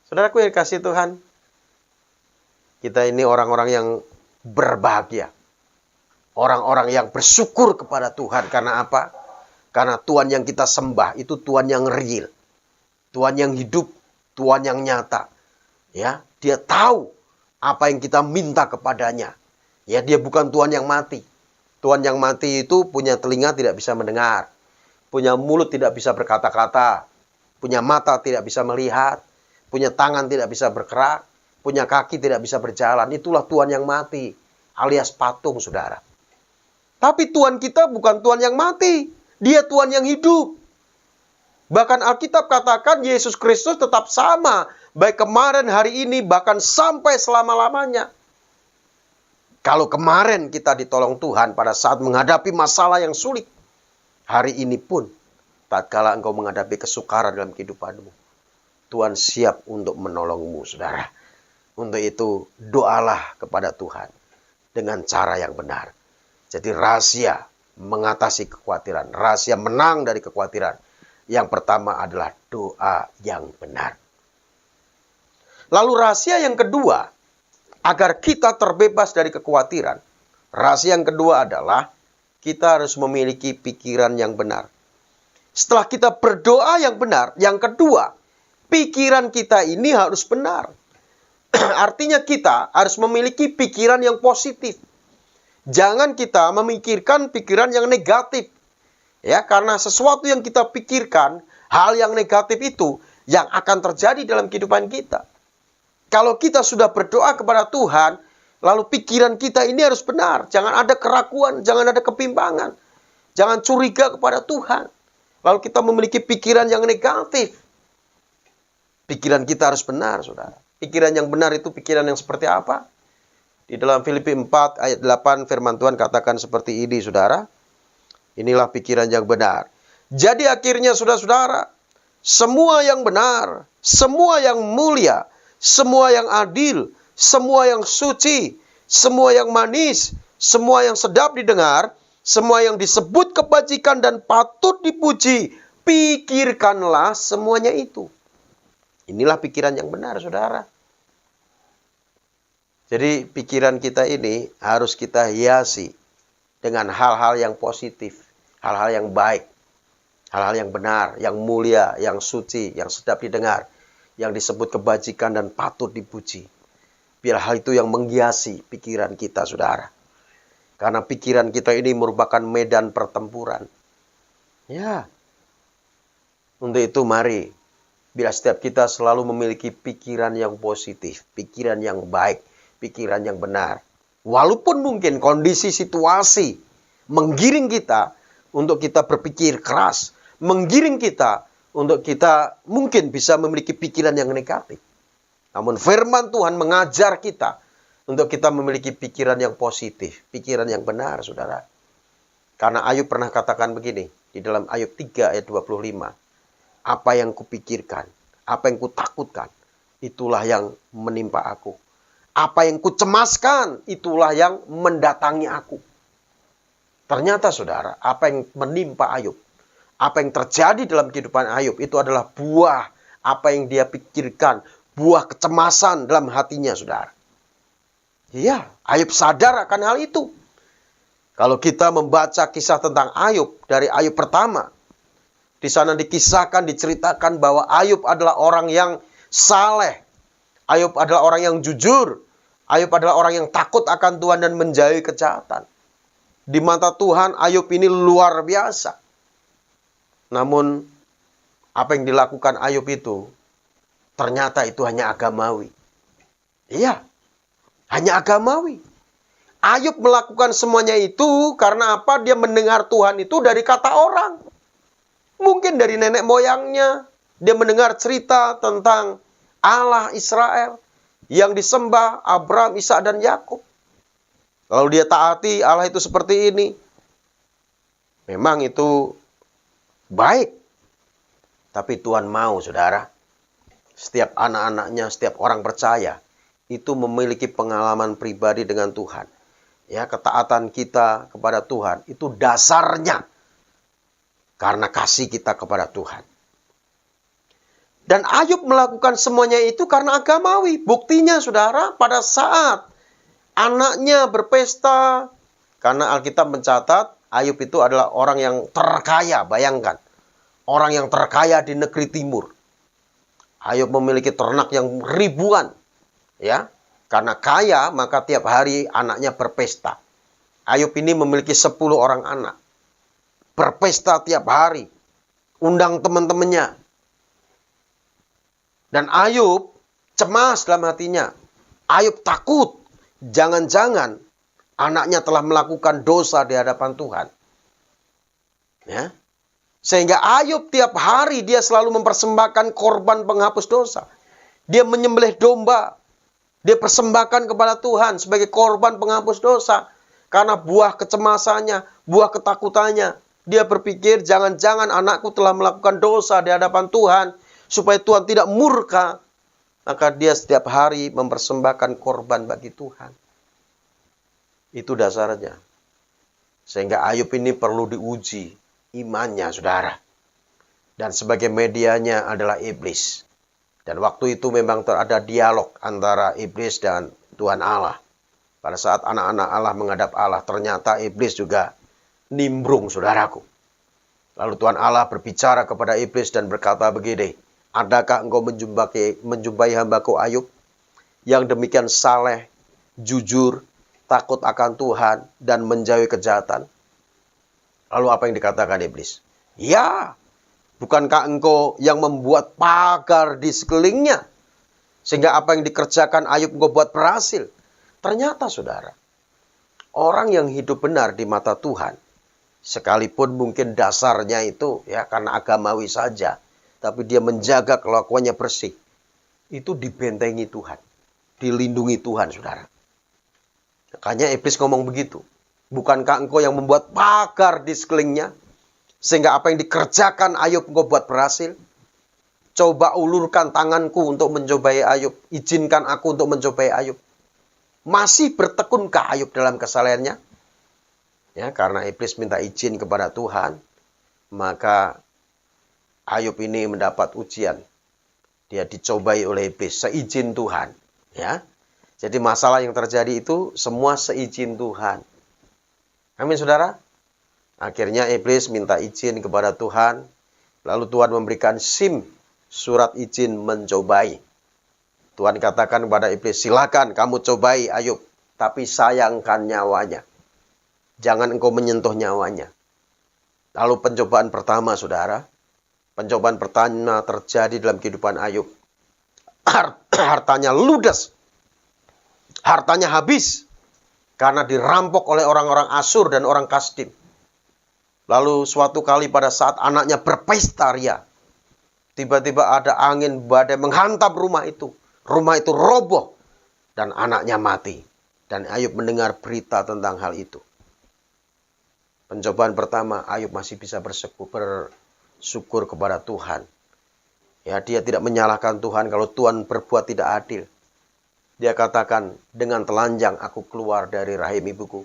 Speaker 4: Saudaraku yang dikasihi Tuhan, kita ini orang-orang yang berbahagia. Orang-orang yang bersyukur kepada Tuhan. Karena apa? Karena Tuhan yang kita sembah itu Tuhan yang real. Tuhan yang hidup, Tuhan yang nyata. Ya, dia tahu apa yang kita minta kepadanya. Ya, dia bukan Tuhan yang mati. Tuhan yang mati itu punya telinga tidak bisa mendengar, punya mulut tidak bisa berkata-kata, punya mata tidak bisa melihat, punya tangan tidak bisa bergerak, punya kaki tidak bisa berjalan. Itulah Tuhan yang mati, alias patung, saudara. Tapi Tuhan kita bukan Tuhan yang mati, dia Tuhan yang hidup. Bahkan Alkitab katakan Yesus Kristus tetap sama, baik kemarin, hari ini, bahkan sampai selama-lamanya. Kalau kemarin kita ditolong Tuhan pada saat menghadapi masalah yang sulit, hari ini pun, tatkala engkau menghadapi kesukaran dalam kehidupanmu, Tuhan siap untuk menolongmu, saudara. Untuk itu, doalah kepada Tuhan dengan cara yang benar. Jadi rahasia mengatasi kekhawatiran, rahasia menang dari kekhawatiran, yang pertama adalah doa yang benar. Lalu rahasia yang kedua, agar kita terbebas dari kekhawatiran. Rahasia yang kedua adalah kita harus memiliki pikiran yang benar. Setelah kita berdoa yang benar, yang kedua, pikiran kita ini harus benar. Artinya kita harus memiliki pikiran yang positif. Jangan kita memikirkan pikiran yang negatif. Ya, karena sesuatu yang kita pikirkan, hal yang negatif itu yang akan terjadi dalam kehidupan kita. Kalau kita sudah berdoa kepada Tuhan, lalu pikiran kita ini harus benar. Jangan ada keraguan, jangan ada kebimbangan. Jangan curiga kepada Tuhan. Lalu kita memiliki pikiran yang negatif. Pikiran kita harus benar, saudara. Pikiran yang benar itu pikiran yang seperti apa? Di dalam Filipi 4 ayat 8 firman Tuhan katakan seperti ini, saudara. Inilah pikiran yang benar. Jadi akhirnya saudara-saudara, semua yang benar, semua yang mulia, semua yang adil, semua yang suci, semua yang manis, semua yang sedap didengar, semua yang disebut kebajikan dan patut dipuji, pikirkanlah semuanya itu. Inilah pikiran yang benar, saudara. Jadi pikiran kita ini harus kita hiasi dengan hal-hal yang positif, hal-hal yang baik, hal-hal yang benar, yang mulia, yang suci, yang sedap didengar, yang disebut kebajikan dan patut dipuji. Biar hal itu yang menghiasi pikiran kita, saudara. Karena pikiran kita ini merupakan medan pertempuran. Ya. Untuk itu mari, bila setiap kita selalu memiliki pikiran yang positif, pikiran yang baik, pikiran yang benar. Walaupun mungkin kondisi situasi menggiring kita untuk kita berpikir keras, menggiring kita untuk kita mungkin bisa memiliki pikiran yang negatif. Namun firman Tuhan mengajar kita untuk kita memiliki pikiran yang positif, pikiran yang benar, saudara. Karena Ayub pernah katakan begini, di dalam Ayub 3 ayat 25. Apa yang kupikirkan, apa yang kutakutkan, itulah yang menimpa aku. Apa yang kucemaskan, itulah yang mendatangi aku. Ternyata saudara, apa yang menimpa Ayub, apa yang terjadi dalam kehidupan Ayub, itu adalah buah apa yang dia pikirkan, buah kecemasan dalam hatinya, saudara. Iya, Ayub sadar akan hal itu. Kalau kita membaca kisah tentang Ayub, dari Ayub pertama, di sana dikisahkan, diceritakan bahwa Ayub adalah orang yang saleh. Ayub adalah orang yang jujur. Ayub adalah orang yang takut akan Tuhan dan menjauhi kejahatan. Di mata Tuhan, Ayub ini luar biasa. Namun, apa yang dilakukan Ayub itu, ternyata itu hanya agamawi. Iya, hanya agamawi. Ayub melakukan semuanya itu karena apa? Dia mendengar Tuhan itu dari kata orang. Mungkin dari nenek moyangnya. Dia mendengar cerita tentang Allah Israel yang disembah Abraham, Ishak dan Yakub. Lalu dia taati Allah itu seperti ini. Memang itu baik. Tapi Tuhan mau, saudara, setiap anak-anaknya, setiap orang percaya itu memiliki pengalaman pribadi dengan Tuhan. Ya, ketaatan kita kepada Tuhan itu dasarnya karena kasih kita kepada Tuhan. Dan Ayub melakukan semuanya itu karena agamawi. Buktinya, saudara, pada saat anaknya berpesta, karena Alkitab mencatat Ayub itu adalah orang yang terkaya, bayangkan. Orang yang terkaya di negeri timur. Ayub memiliki ternak yang ribuan. Ya, karena kaya, maka tiap hari anaknya berpesta. Ayub ini memiliki 10 orang anak. Berpesta tiap hari. Undang teman-temannya. Dan Ayub cemas dalam hatinya. Ayub takut. Jangan-jangan anaknya telah melakukan dosa di hadapan Tuhan. Ya. Sehingga Ayub tiap hari dia selalu mempersembahkan korban penghapus dosa. Dia menyembelih domba. Dia persembahkan kepada Tuhan sebagai korban penghapus dosa. Karena buah kecemasannya, buah ketakutannya. Dia berpikir jangan-jangan anakku telah melakukan dosa di hadapan Tuhan. Supaya Tuhan tidak murka. Maka dia setiap hari mempersembahkan korban bagi Tuhan. Itu dasarnya. Sehingga Ayub ini perlu diuji imannya, saudara. Dan sebagai medianya adalah iblis. Dan waktu itu memang ada dialog antara iblis dan Tuhan Allah. Pada saat anak-anak Allah menghadap Allah, ternyata iblis juga nimbrung, saudaraku. Lalu Tuhan Allah berbicara kepada iblis dan berkata begini, adakah engkau menjumpai hambaku Ayub yang demikian saleh, jujur, takut akan Tuhan, dan menjauhi kejahatan? Lalu apa yang dikatakan iblis? Ya, bukankah engkau yang membuat pagar di sekelilingnya? Sehingga apa yang dikerjakan Ayub engkau buat berhasil. Ternyata saudara, orang yang hidup benar di mata Tuhan, sekalipun mungkin dasarnya itu ya karena agamawi saja, tapi dia menjaga kelakuannya bersih, itu dibentengi Tuhan, dilindungi Tuhan, saudara. Makanya iblis ngomong begitu. Bukankah engkau yang membuat pagar di sekelilingnya, sehingga apa yang dikerjakan Ayub engkau buat berhasil? Coba ulurkan tanganku untuk mencobai Ayub. Izinkan aku untuk mencobai Ayub. Masih bertekunkah Ayub dalam kesalahannya? Ya, karena iblis minta izin kepada Tuhan, maka Ayub ini mendapat ujian. Dia dicobai oleh iblis seizin Tuhan. Ya, jadi masalah yang terjadi itu semua seizin Tuhan. Amin, saudara. Akhirnya iblis minta izin kepada Tuhan. Lalu Tuhan memberikan SIM, surat izin mencobai. Tuhan katakan kepada iblis, silakan kamu cobai Ayub, tapi sayangkan nyawanya. Jangan engkau menyentuh nyawanya. Lalu pencobaan pertama, saudara. Pencobaan pertama terjadi dalam kehidupan Ayub. Hartanya ludes. Hartanya habis. Karena dirampok oleh orang-orang Asyur dan orang Kasdim. Lalu suatu kali pada saat anaknya berpesta ria, tiba-tiba ada angin badai menghantam rumah itu. Rumah itu roboh dan anaknya mati. Dan Ayub mendengar berita tentang hal itu. Pencobaan pertama, Ayub masih bisa bersyukur kepada Tuhan. Ya, dia tidak menyalahkan Tuhan kalau Tuhan berbuat tidak adil. Dia katakan, dengan telanjang aku keluar dari rahim ibuku.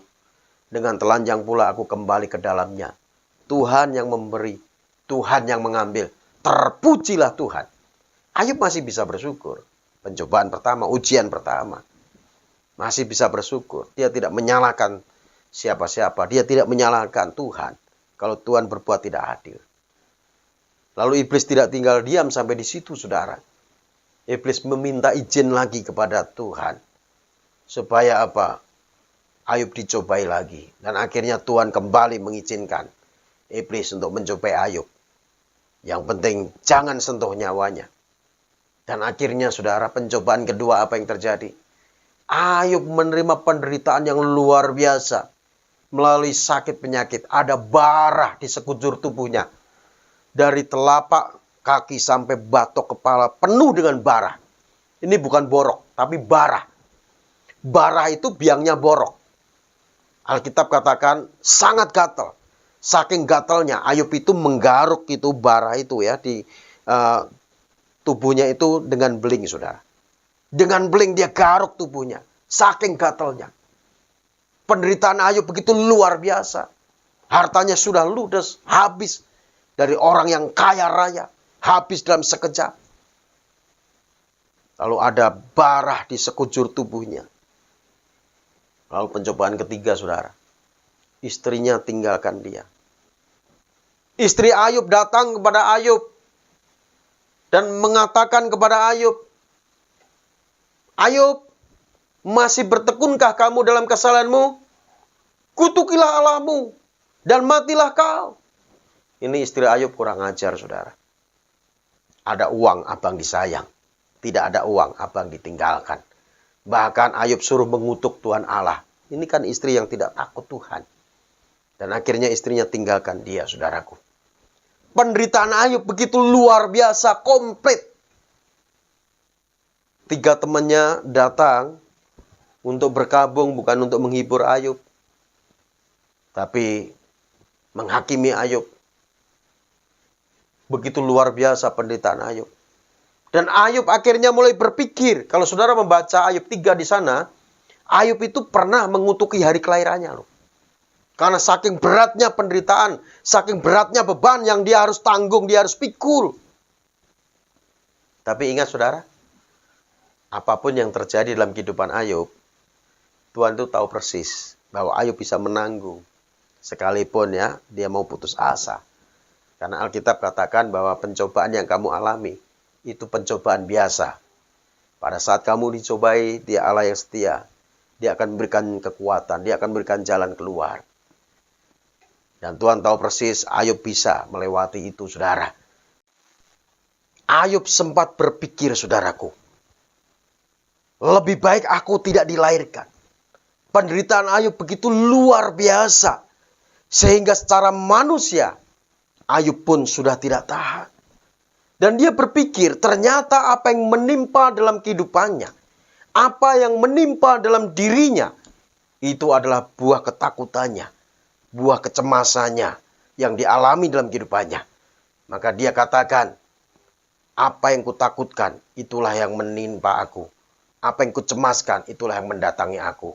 Speaker 4: Dengan telanjang pula aku kembali ke dalamnya. Tuhan yang memberi, Tuhan yang mengambil. Terpujilah Tuhan. Ayub masih bisa bersyukur. Pencobaan pertama, ujian pertama. Masih bisa bersyukur. Dia tidak menyalahkan siapa-siapa. Dia tidak menyalahkan Tuhan kalau Tuhan berbuat tidak adil. Lalu iblis tidak tinggal diam sampai di situ, saudara. Iblis meminta izin lagi kepada Tuhan. Supaya apa? Ayub dicobai lagi. Dan akhirnya Tuhan kembali mengizinkan iblis untuk mencobai Ayub. Yang penting jangan sentuh nyawanya. Dan akhirnya saudara, pencobaan kedua apa yang terjadi? Ayub menerima penderitaan yang luar biasa. Melalui sakit penyakit. Ada barah di sekujur tubuhnya. Dari telapak kaki sampai batok kepala penuh dengan barah. Ini bukan borok, tapi barah. Barah itu biangnya borok. Alkitab katakan sangat gatal. Saking gatalnya Ayub itu menggaruk itu barah itu ya di tubuhnya itu dengan beling, saudara. Dengan beling dia garuk tubuhnya. Saking gatalnya. Penderitaan Ayub begitu luar biasa. Hartanya sudah ludes, habis. Dari orang yang kaya raya. Habis dalam sekejap. Lalu ada barah di sekujur tubuhnya. Lalu pencobaan ketiga, saudara. Istrinya tinggalkan dia. Istri Ayub datang kepada Ayub. Dan mengatakan kepada Ayub, Ayub, masih bertekunkah kamu dalam kesalahanmu? Kutukilah Allahmu, dan matilah kau. Ini istri Ayub kurang ajar, saudara. Ada uang, abang disayang. Tidak ada uang, abang ditinggalkan. Bahkan Ayub suruh mengutuk Tuhan Allah. Ini kan istri yang tidak takut Tuhan. Dan akhirnya istrinya tinggalkan dia, saudaraku. Penderitaan Ayub begitu luar biasa, komplit. 3 temannya datang untuk berkabung, bukan untuk menghibur Ayub. Tapi menghakimi Ayub. Begitu luar biasa penderitaan Ayub. Dan Ayub akhirnya mulai berpikir. Kalau saudara membaca Ayub 3 di sana, Ayub itu pernah mengutuki hari kelahirannya loh. Karena saking beratnya penderitaan, saking beratnya beban yang dia harus tanggung, dia harus pikul. Tapi ingat saudara, apapun yang terjadi dalam kehidupan Ayub, Tuhan itu tahu persis bahwa Ayub bisa menanggung. Sekalipun ya dia mau putus asa. Karena Alkitab katakan bahwa pencobaan yang kamu alami itu pencobaan biasa. Pada saat kamu dicobai, Dia Allah yang setia. Dia akan memberikan kekuatan, Dia akan memberikan jalan keluar. Dan Tuhan tahu persis Ayub bisa melewati itu, saudara. Ayub sempat berpikir, saudaraku, lebih baik aku tidak dilahirkan. Penderitaan Ayub begitu luar biasa. Sehingga secara manusia, Ayub pun sudah tidak tahan. Dan dia berpikir ternyata apa yang menimpa dalam kehidupannya, apa yang menimpa dalam dirinya, itu adalah buah ketakutannya, buah kecemasannya yang dialami dalam kehidupannya. Maka dia katakan, apa yang kutakutkan, itulah yang menimpa aku. Apa yang kucemaskan, itulah yang mendatangi aku.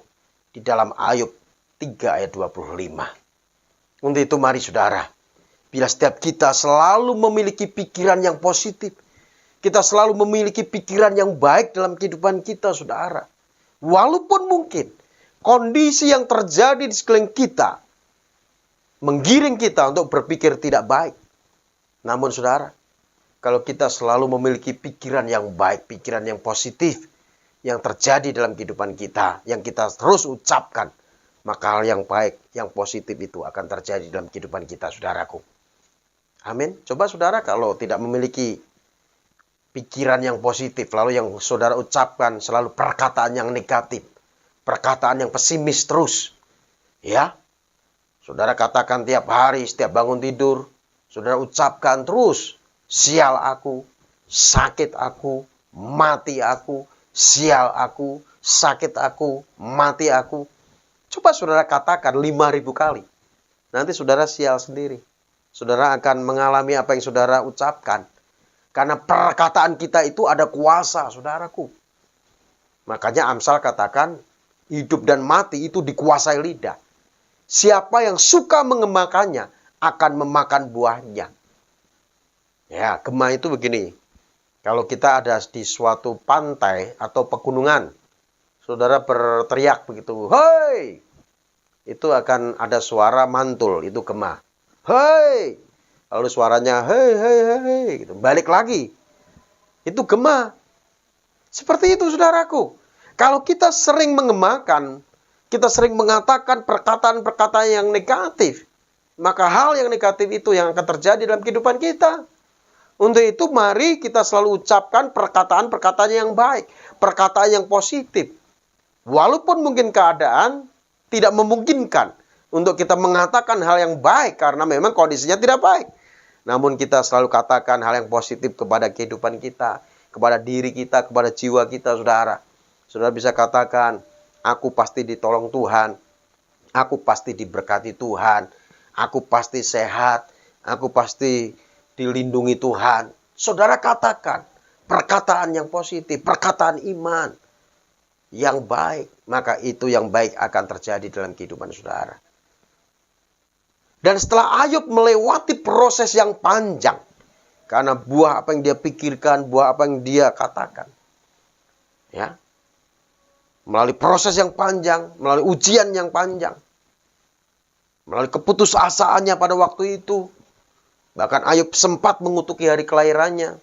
Speaker 4: Di dalam Ayub 3 ayat 25. Untuk itu mari saudara, bila setiap kita selalu memiliki pikiran yang positif, kita selalu memiliki pikiran yang baik dalam kehidupan kita, saudara. Walaupun mungkin kondisi yang terjadi di sekeliling kita menggiring kita untuk berpikir tidak baik. Namun saudara, kalau kita selalu memiliki pikiran yang baik, pikiran yang positif, yang terjadi dalam kehidupan kita, yang kita terus ucapkan, maka hal yang baik, yang positif itu akan terjadi dalam kehidupan kita, saudaraku. Amin. Coba saudara kalau tidak memiliki pikiran yang positif, lalu yang saudara ucapkan selalu perkataan yang negatif, perkataan yang pesimis terus. Ya, saudara katakan tiap hari, setiap bangun tidur, saudara ucapkan terus, sial aku, sakit aku, mati aku, sial aku, sakit aku, mati aku. Coba saudara katakan 5.000 kali. Nanti saudara sial sendiri. Saudara akan mengalami apa yang saudara ucapkan. Karena perkataan kita itu ada kuasa, saudaraku. Makanya Amsal katakan, hidup dan mati itu dikuasai lidah. Siapa yang suka mengemakannya akan memakan buahnya. Ya, gema itu begini. Kalau kita ada di suatu pantai atau pegunungan, saudara berteriak begitu, hei! Itu akan ada suara mantul, itu gema. Hei! Lalu suaranya, hei, hei, hei, gitu. Balik lagi. Itu gema. Seperti itu, saudaraku. Kalau kita sering mengemakan, kita sering mengatakan perkataan-perkataan yang negatif, maka hal yang negatif itu yang akan terjadi dalam kehidupan kita. Untuk itu mari kita selalu ucapkan perkataan-perkataan yang baik, perkataan yang positif. Walaupun mungkin keadaan tidak memungkinkan untuk kita mengatakan hal yang baik karena memang kondisinya tidak baik. Namun kita selalu katakan hal yang positif kepada kehidupan kita, kepada diri kita, kepada jiwa kita, saudara. Saudara bisa katakan, aku pasti ditolong Tuhan, aku pasti diberkati Tuhan, aku pasti sehat, aku pasti dilindungi Tuhan. Saudara katakan perkataan yang positif, perkataan iman yang baik. Maka itu yang baik akan terjadi dalam kehidupan saudara. Dan setelah Ayub melewati proses yang panjang, karena buah apa yang dia pikirkan, buah apa yang dia katakan, ya, melalui proses yang panjang, melalui ujian yang panjang, melalui keputusasaannya pada waktu itu, bahkan Ayub sempat mengutuki hari kelahirannya.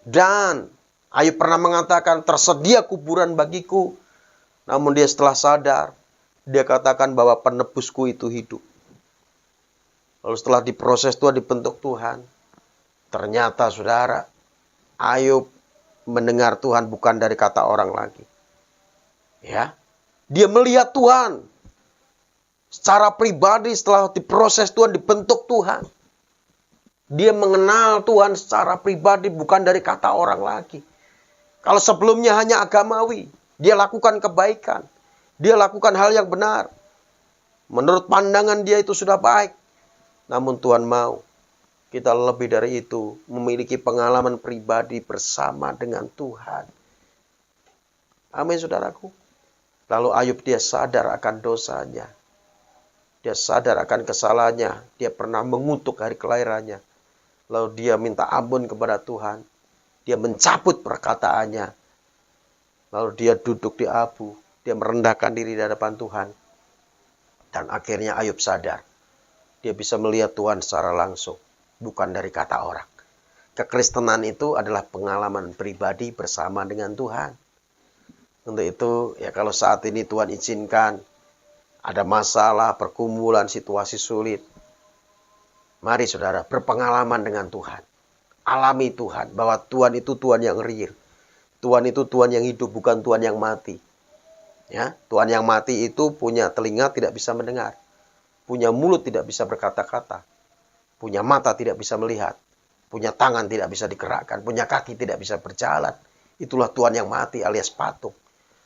Speaker 4: Dan Ayub pernah mengatakan, tersedia kuburan bagiku. Namun dia setelah sadar, dia katakan bahwa penebusku itu hidup. Lalu setelah diproses Tuhan, dibentuk Tuhan, ternyata saudara, Ayub mendengar Tuhan bukan dari kata orang lagi. Ya, dia melihat Tuhan secara pribadi setelah diproses Tuhan, dibentuk Tuhan. Dia mengenal Tuhan secara pribadi bukan dari kata orang lagi. Kalau sebelumnya hanya agamawi, dia lakukan kebaikan, dia lakukan hal yang benar. Menurut pandangan dia itu sudah baik. Namun Tuhan mau kita lebih dari itu, memiliki pengalaman pribadi bersama dengan Tuhan. Amin, saudaraku. Lalu Ayub dia sadar akan dosanya. Dia sadar akan kesalahannya. Dia pernah mengutuk hari kelahirannya. Lalu dia minta ampun kepada Tuhan. Dia mencabut perkataannya. Lalu dia duduk di abu. Dia merendahkan diri di hadapan Tuhan. Dan akhirnya Ayub sadar dia bisa melihat Tuhan secara langsung, bukan dari kata orang. Kekristenan itu adalah pengalaman pribadi bersama dengan Tuhan. Untuk itu, ya kalau saat ini Tuhan izinkan ada masalah, pergumulan, situasi sulit, mari saudara berpengalaman dengan Tuhan. Alami Tuhan, bahwa Tuhan itu Tuhan yang real. Tuhan itu Tuhan yang hidup, bukan Tuhan yang mati. Ya, Tuhan yang mati itu punya telinga tidak bisa mendengar. Punya mulut tidak bisa berkata-kata. Punya mata tidak bisa melihat. Punya tangan tidak bisa digerakkan. Punya kaki tidak bisa berjalan. Itulah Tuhan yang mati alias patung.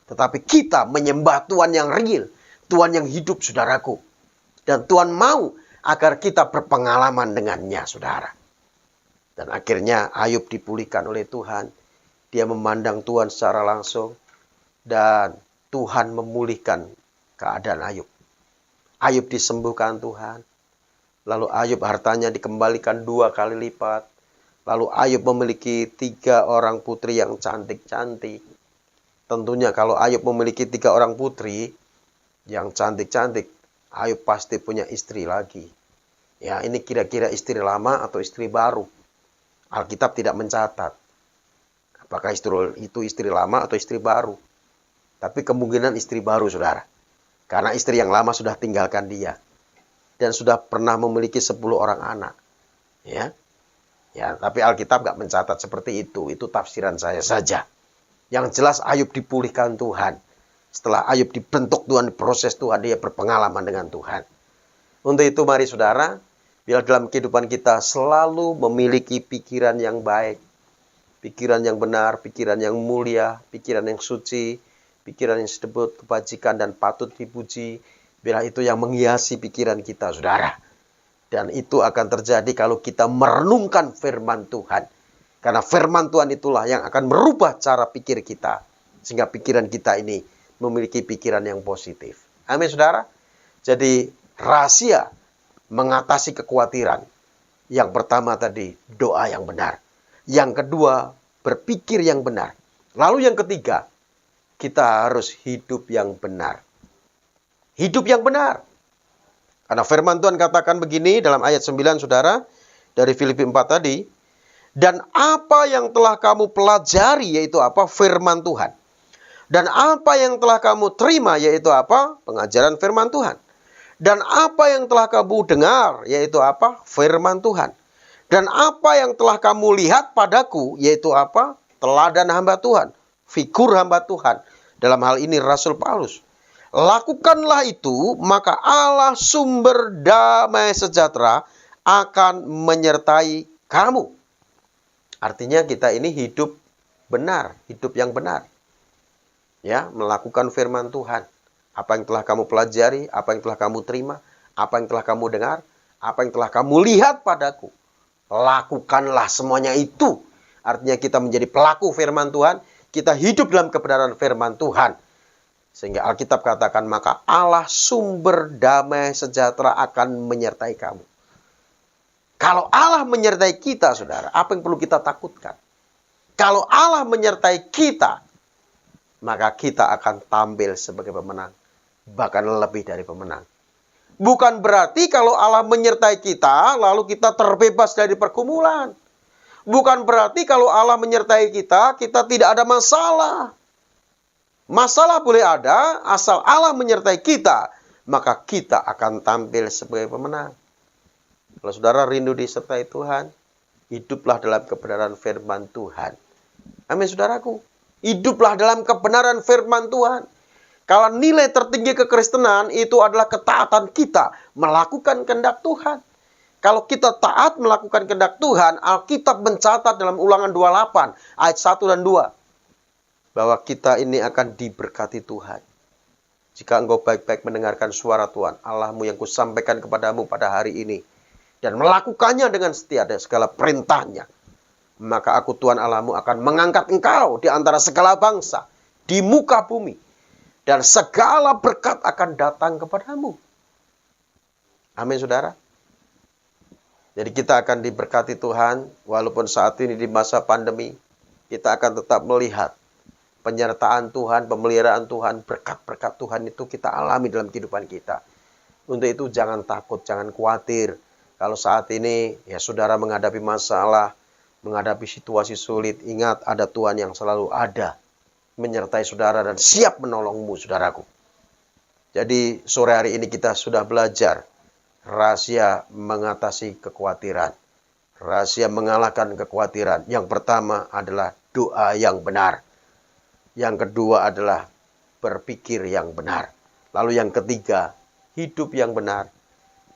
Speaker 4: Tetapi kita menyembah Tuhan yang real. Tuhan yang hidup, saudaraku. Dan Tuhan mau agar kita berpengalaman dengannya, saudara. Dan akhirnya Ayub dipulihkan oleh Tuhan. Dia memandang Tuhan secara langsung. Dan Tuhan memulihkan keadaan Ayub. Ayub disembuhkan Tuhan. Lalu Ayub hartanya dikembalikan 2 kali lipat. Lalu Ayub memiliki 3 orang putri yang cantik-cantik. Tentunya kalau Ayub memiliki 3 orang putri yang cantik-cantik, Ayub pasti punya istri lagi. Ya, ini kira-kira istri lama atau istri baru. Alkitab tidak mencatat apakah itu istri lama atau istri baru. Tapi kemungkinan istri baru, saudara. Karena istri yang lama sudah tinggalkan dia. Dan sudah pernah memiliki 10 orang anak. Ya, tapi Alkitab gak mencatat seperti itu. Itu tafsiran saya saja. Yang jelas Ayub dipulihkan Tuhan. Setelah Ayub dibentuk Tuhan, diproses Tuhan, dia berpengalaman dengan Tuhan. Untuk itu mari saudara, bila dalam kehidupan kita selalu memiliki pikiran yang baik. Pikiran yang benar, pikiran yang mulia, pikiran yang suci, pikiran yang disebut kebajikan dan patut dipuji. Bila itu yang menghiasi pikiran kita, saudara. Dan itu akan terjadi kalau kita merenungkan firman Tuhan. Karena firman Tuhan itulah yang akan merubah cara pikir kita. Sehingga pikiran kita ini memiliki pikiran yang positif. Amin, saudara. Jadi rahasia mengatasi kekhawatiran. Yang pertama tadi, doa yang benar. Yang kedua, berpikir yang benar. Lalu yang ketiga, kita harus hidup yang benar. Hidup yang benar. Karena firman Tuhan katakan begini dalam ayat 9, saudara. Dari Filipi 4 tadi. Dan apa yang telah kamu pelajari, yaitu apa? Firman Tuhan. Dan apa yang telah kamu terima, yaitu apa? Pengajaran firman Tuhan. Dan apa yang telah kamu dengar, yaitu apa? Firman Tuhan. Dan apa yang telah kamu lihat padaku, yaitu apa? Teladan hamba Tuhan. Figur hamba Tuhan. Dalam hal ini Rasul Paulus. Lakukanlah itu, maka Allah sumber damai sejahtera akan menyertai kamu. Artinya kita ini hidup benar, hidup yang benar. Ya, melakukan firman Tuhan. Apa yang telah kamu pelajari, apa yang telah kamu terima, apa yang telah kamu dengar, apa yang telah kamu lihat padaku. Lakukanlah semuanya itu. Artinya kita menjadi pelaku firman Tuhan, kita hidup dalam kebenaran firman Tuhan. Sehingga Alkitab katakan, maka Allah sumber damai sejahtera akan menyertai kamu. Kalau Allah menyertai kita, saudara, apa yang perlu kita takutkan? Kalau Allah menyertai kita, maka kita akan tampil sebagai pemenang. Bahkan lebih dari pemenang. Bukan berarti kalau Allah menyertai kita, lalu kita terbebas dari pergumulan. Bukan berarti kalau Allah menyertai kita, kita tidak ada masalah. Masalah boleh ada, asal Allah menyertai kita, maka kita akan tampil sebagai pemenang. Kalau saudara rindu disertai Tuhan, hiduplah dalam kebenaran firman Tuhan. Amin, saudaraku. Hiduplah dalam kebenaran firman Tuhan. Kalau nilai tertinggi kekristenan itu adalah ketaatan kita melakukan kehendak Tuhan. Kalau kita taat melakukan kehendak Tuhan, Alkitab mencatat dalam Ulangan 28 ayat 1 dan 2 bahwa kita ini akan diberkati Tuhan. Jika engkau baik-baik mendengarkan suara Tuhan Allahmu yang kusampaikan kepadamu pada hari ini dan melakukannya dengan setia dan segala perintahnya, maka aku Tuhan Allahmu akan mengangkat engkau di antara segala bangsa di muka bumi, dan segala berkat akan datang kepadamu. Amin, saudara. Jadi kita akan diberkati Tuhan, walaupun saat ini di masa pandemi, kita akan tetap melihat penyertaan Tuhan, pemeliharaan Tuhan, berkat-berkat Tuhan itu kita alami dalam kehidupan kita. Untuk itu jangan takut, jangan khawatir. Kalau saat ini ya saudara menghadapi masalah, menghadapi situasi sulit, ingat ada Tuhan yang selalu ada menyertai saudara dan siap menolongmu, saudaraku. Jadi sore hari ini kita sudah belajar rahasia mengatasi kekhawatiran. Rahasia mengalahkan kekhawatiran. Yang pertama adalah doa yang benar. Yang kedua adalah berpikir yang benar. Lalu yang ketiga, hidup yang benar.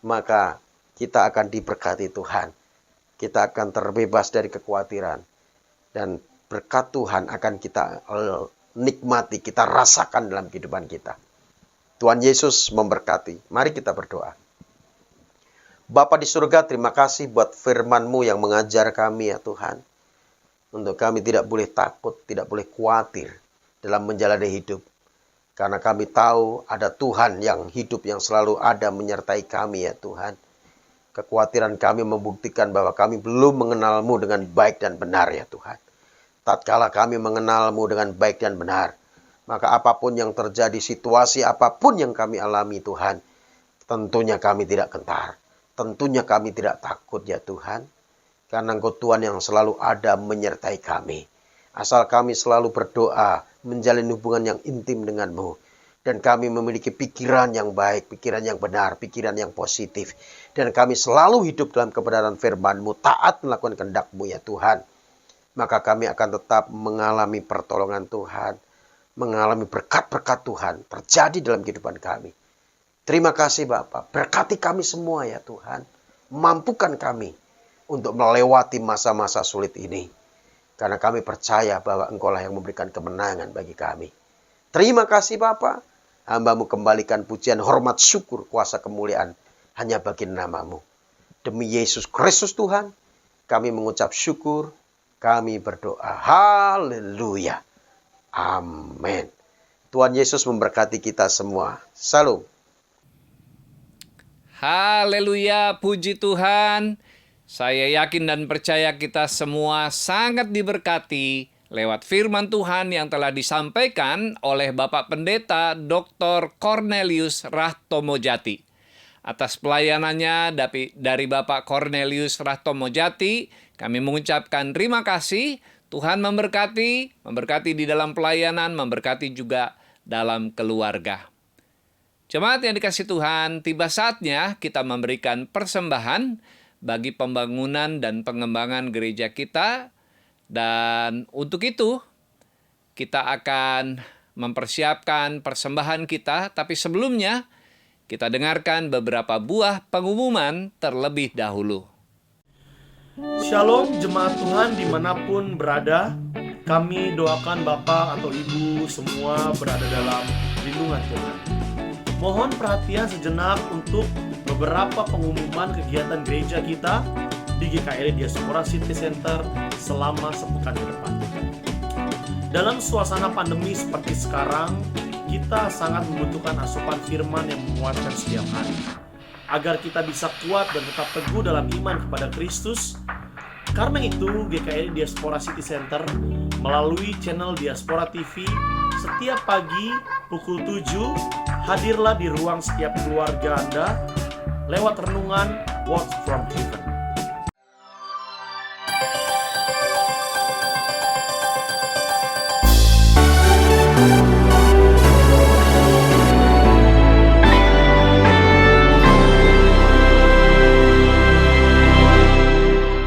Speaker 4: Maka kita akan diberkati Tuhan. Kita akan terbebas dari kekhawatiran. Dan berkat Tuhan akan kita nikmati, kita rasakan dalam kehidupan kita. Tuhan Yesus memberkati. Mari kita berdoa. Bapa di surga, terima kasih buat firman-Mu yang mengajar kami ya Tuhan. Untuk kami tidak boleh takut, tidak boleh khawatir dalam menjalani hidup. Karena kami tahu ada Tuhan yang hidup yang selalu ada menyertai kami ya Tuhan. Kekhawatiran kami membuktikan bahwa kami belum mengenal-Mu dengan baik dan benar ya Tuhan. Tatkala kami mengenal-Mu dengan baik dan benar, maka apapun yang terjadi, situasi apapun yang kami alami Tuhan, tentunya kami tidak gentar. Tentunya kami tidak takut ya Tuhan. Karena Engkau Tuhan yang selalu ada menyertai kami. Asal kami selalu berdoa, menjalin hubungan yang intim dengan-Mu. Dan kami memiliki pikiran yang baik, pikiran yang benar, pikiran yang positif. Dan kami selalu hidup dalam kebenaran firman-Mu, taat melakukan kehendak-Mu ya Tuhan. Maka kami akan tetap mengalami pertolongan Tuhan, mengalami berkat-berkat Tuhan terjadi dalam kehidupan kami. Terima kasih Bapak, berkati kami semua ya Tuhan. Mampukan kami untuk melewati masa-masa sulit ini. Karena kami percaya bahwa Engkau lah yang memberikan kemenangan bagi kami. Terima kasih Bapak, hamba-Mu kembalikan pujian, hormat, syukur, kuasa, kemuliaan hanya bagi nama-Mu. Demi Yesus Kristus Tuhan, kami mengucap syukur, kami berdoa. Haleluya. Amin. Tuhan Yesus memberkati kita semua. Salam.
Speaker 1: Haleluya, puji Tuhan. Saya yakin dan percaya kita semua sangat diberkati lewat firman Tuhan yang telah disampaikan oleh Bapak Pendeta Dr. Cornelius Rahtomojati. Atas pelayanannya dari Bapak Cornelius Rahtomojati, kami mengucapkan terima kasih. Tuhan memberkati di dalam pelayanan, memberkati juga dalam keluarga. Jemaat yang dikasihi Tuhan, tiba saatnya kita memberikan persembahan bagi pembangunan dan pengembangan gereja kita. Dan untuk itu, kita akan mempersiapkan persembahan kita. Tapi sebelumnya, kita dengarkan beberapa buah pengumuman terlebih dahulu.
Speaker 5: Shalom jemaat Tuhan dimanapun berada. Kami doakan Bapak atau Ibu semua berada dalam lindungan Tuhan. Mohon perhatian sejenak untuk beberapa pengumuman kegiatan gereja kita di GKRI Diaspora City Center selama sepekan ke depan. Dalam suasana pandemi seperti sekarang, kita sangat membutuhkan asupan firman yang menguatkan setiap hari. Agar kita bisa kuat dan tetap teguh dalam iman kepada Kristus. Karena itu, GKRI Diaspora City Center melalui channel Diaspora TV setiap pagi pukul 7 hadirlah di ruang setiap keluarga Anda lewat renungan Word from Heaven.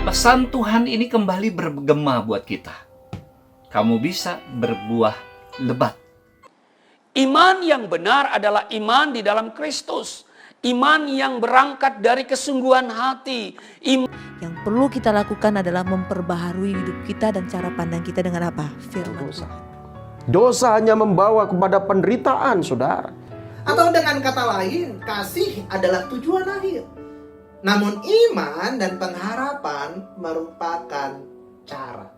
Speaker 1: Pesan Tuhan ini kembali bergema buat kita. Kamu bisa berbuah lebat.
Speaker 6: Iman yang benar adalah iman di dalam Kristus. Iman yang berangkat dari kesungguhan hati.
Speaker 7: Yang perlu kita lakukan adalah memperbaharui hidup kita dan cara pandang kita dengan apa? Firman Tuhan.
Speaker 4: Dosa hanya membawa kepada penderitaan, saudara.
Speaker 8: Atau dengan kata lain, kasih adalah tujuan akhir. Namun iman dan pengharapan merupakan cara.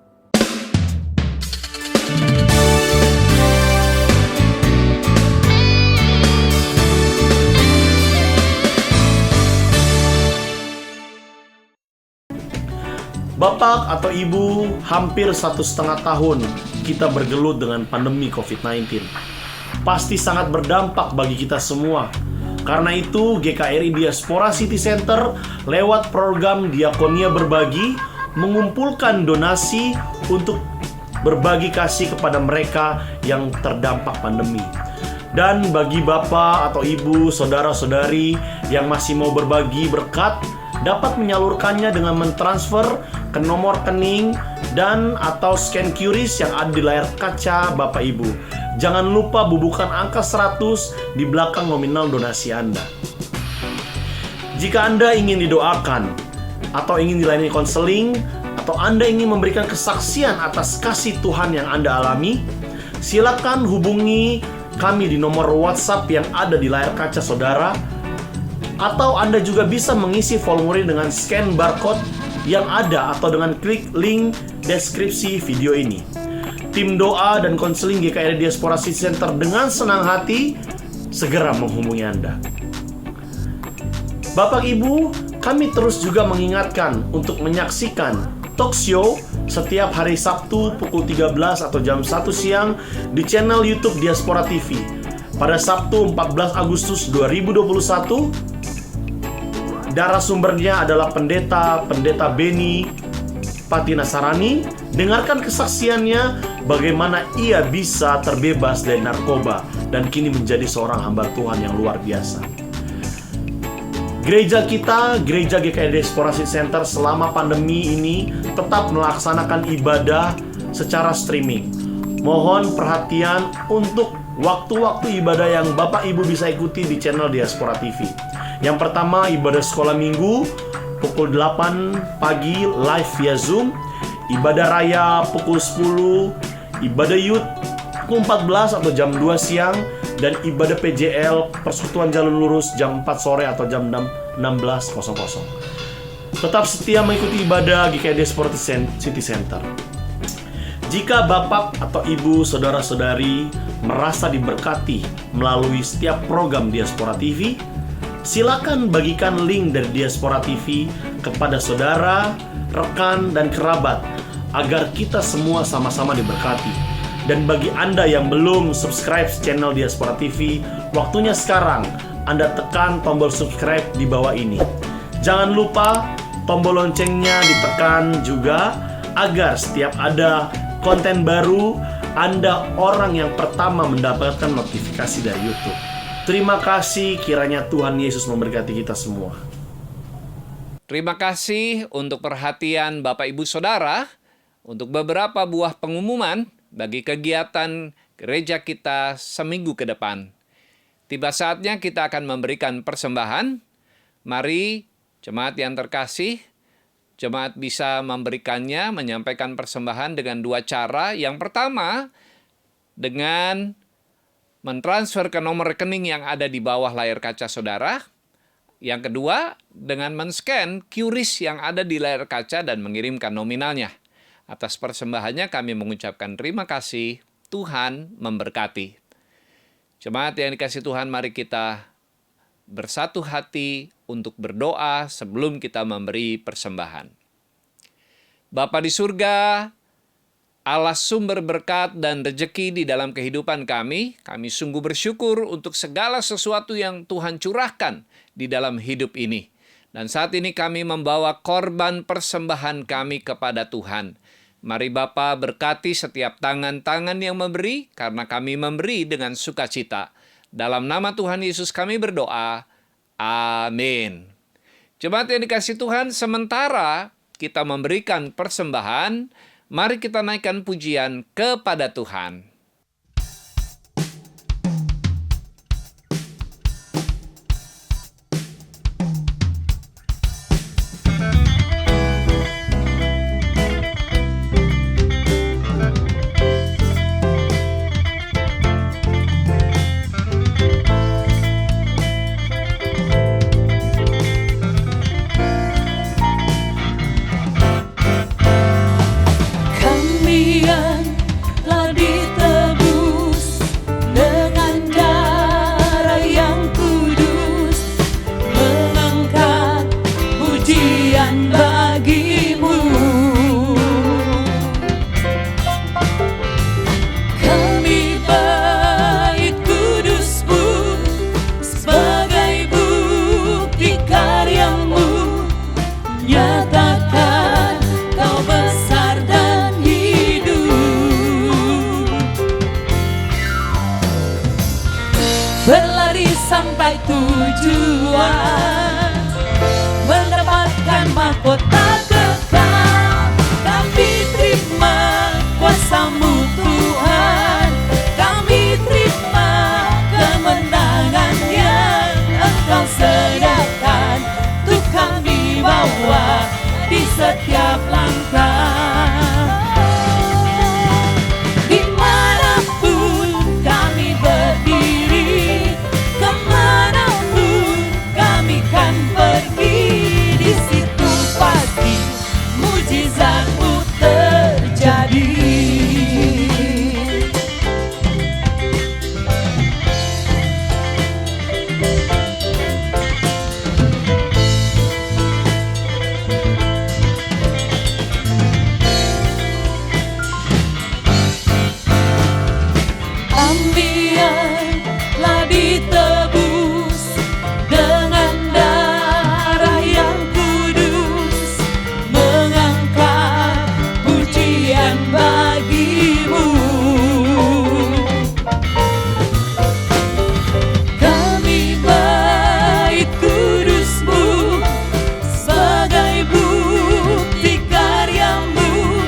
Speaker 5: Bapak atau Ibu, hampir 1,5 tahun kita bergelut dengan pandemi COVID-19. Pasti sangat berdampak bagi kita semua. Karena itu GKRI Diaspora City Center lewat program Diakonia Berbagi mengumpulkan donasi untuk berbagi kasih kepada mereka yang terdampak pandemi. Dan bagi bapak atau ibu, saudara-saudari yang masih mau berbagi berkat, dapat menyalurkannya dengan mentransfer ke nomor rekening dan atau scan QRIS yang ada di layar kaca bapak ibu. Jangan lupa bubuhkan angka 100 di belakang nominal donasi Anda. Jika Anda ingin didoakan atau ingin dilayani konseling atau Anda ingin memberikan kesaksian atas kasih Tuhan yang Anda alami, silakan hubungi kami di nomor WhatsApp yang ada di layar kaca saudara, atau Anda juga bisa mengisi formulir dengan scan barcode yang ada atau dengan klik link deskripsi video ini. Tim doa dan konseling GKRI Diaspora City Center dengan senang hati segera menghubungi Anda. Bapak Ibu, kami terus juga mengingatkan untuk menyaksikan talk show setiap hari Sabtu pukul 13 atau jam 1 siang di channel YouTube Diaspora TV. Pada Sabtu 14 Agustus 2021, narasumbernya adalah Pendeta Beni Patinasarani. Dengarkan kesaksiannya bagaimana ia bisa terbebas dari narkoba dan kini menjadi seorang hamba Tuhan yang luar biasa. Gereja kita, Gereja GKRI Diaspora City Center selama pandemi ini tetap melaksanakan ibadah secara streaming. Mohon perhatian untuk waktu-waktu ibadah yang Bapak Ibu bisa ikuti di channel Diaspora TV. Yang pertama, ibadah sekolah minggu pukul 8 pagi live via Zoom, ibadah raya pukul 10, ibadah youth pukul 14 atau jam 2 siang, dan ibadah PJL Persekutuan Jalur Lurus jam 4 sore atau jam 16.00. Tetap setia mengikuti ibadah GKRI Diaspora City Center. Jika Bapak atau Ibu, saudara-saudari merasa diberkati melalui setiap program Diaspora TV, silakan bagikan link dari Diaspora TV kepada saudara, rekan, dan kerabat agar kita semua sama-sama diberkati. Dan bagi Anda yang belum subscribe channel Diaspora TV, waktunya sekarang Anda tekan tombol subscribe di bawah ini. Jangan lupa tombol loncengnya ditekan juga agar setiap ada konten baru, Anda orang yang pertama mendapatkan notifikasi dari YouTube. Terima kasih, kiranya Tuhan Yesus memberkati kita semua.
Speaker 1: Terima kasih untuk perhatian Bapak Ibu Saudara untuk beberapa buah pengumuman bagi kegiatan gereja kita seminggu ke depan. Tiba saatnya kita akan memberikan persembahan. Mari jemaat yang terkasih, jemaat bisa memberikannya, menyampaikan persembahan dengan dua cara. Yang pertama, dengan mentransfer ke nomor rekening yang ada di bawah layar kaca saudara. Yang kedua, dengan men-scan QRIS yang ada di layar kaca dan mengirimkan nominalnya. Atas persembahannya kami mengucapkan terima kasih. Tuhan memberkati. Jemaat yang dikasihi Tuhan, mari kita bersatu hati untuk berdoa sebelum kita memberi persembahan. Bapa di surga, Allah sumber berkat dan rejeki di dalam kehidupan kami sungguh bersyukur untuk segala sesuatu yang Tuhan curahkan di dalam hidup ini. Dan saat ini kami membawa korban persembahan kami kepada Tuhan. Mari Bapa berkati setiap tangan-tangan yang memberi, karena kami memberi dengan sukacita. Dalam nama Tuhan Yesus kami berdoa. Amin. Jemaat yang dikasihi Tuhan, sementara kita memberikan persembahan, mari kita naikkan pujian kepada Tuhan.
Speaker 3: Kami yang telah diterima setiap langkah. Dimanapun kami berdiri, kemanapun kami kan pergi, di situ pasti mujizatmu terjadi. Ambiar telah ditebus dengan darah yang kudus, mengangkat pujian bagimu. Kami bait kudusmu sebagai bukti karyamu,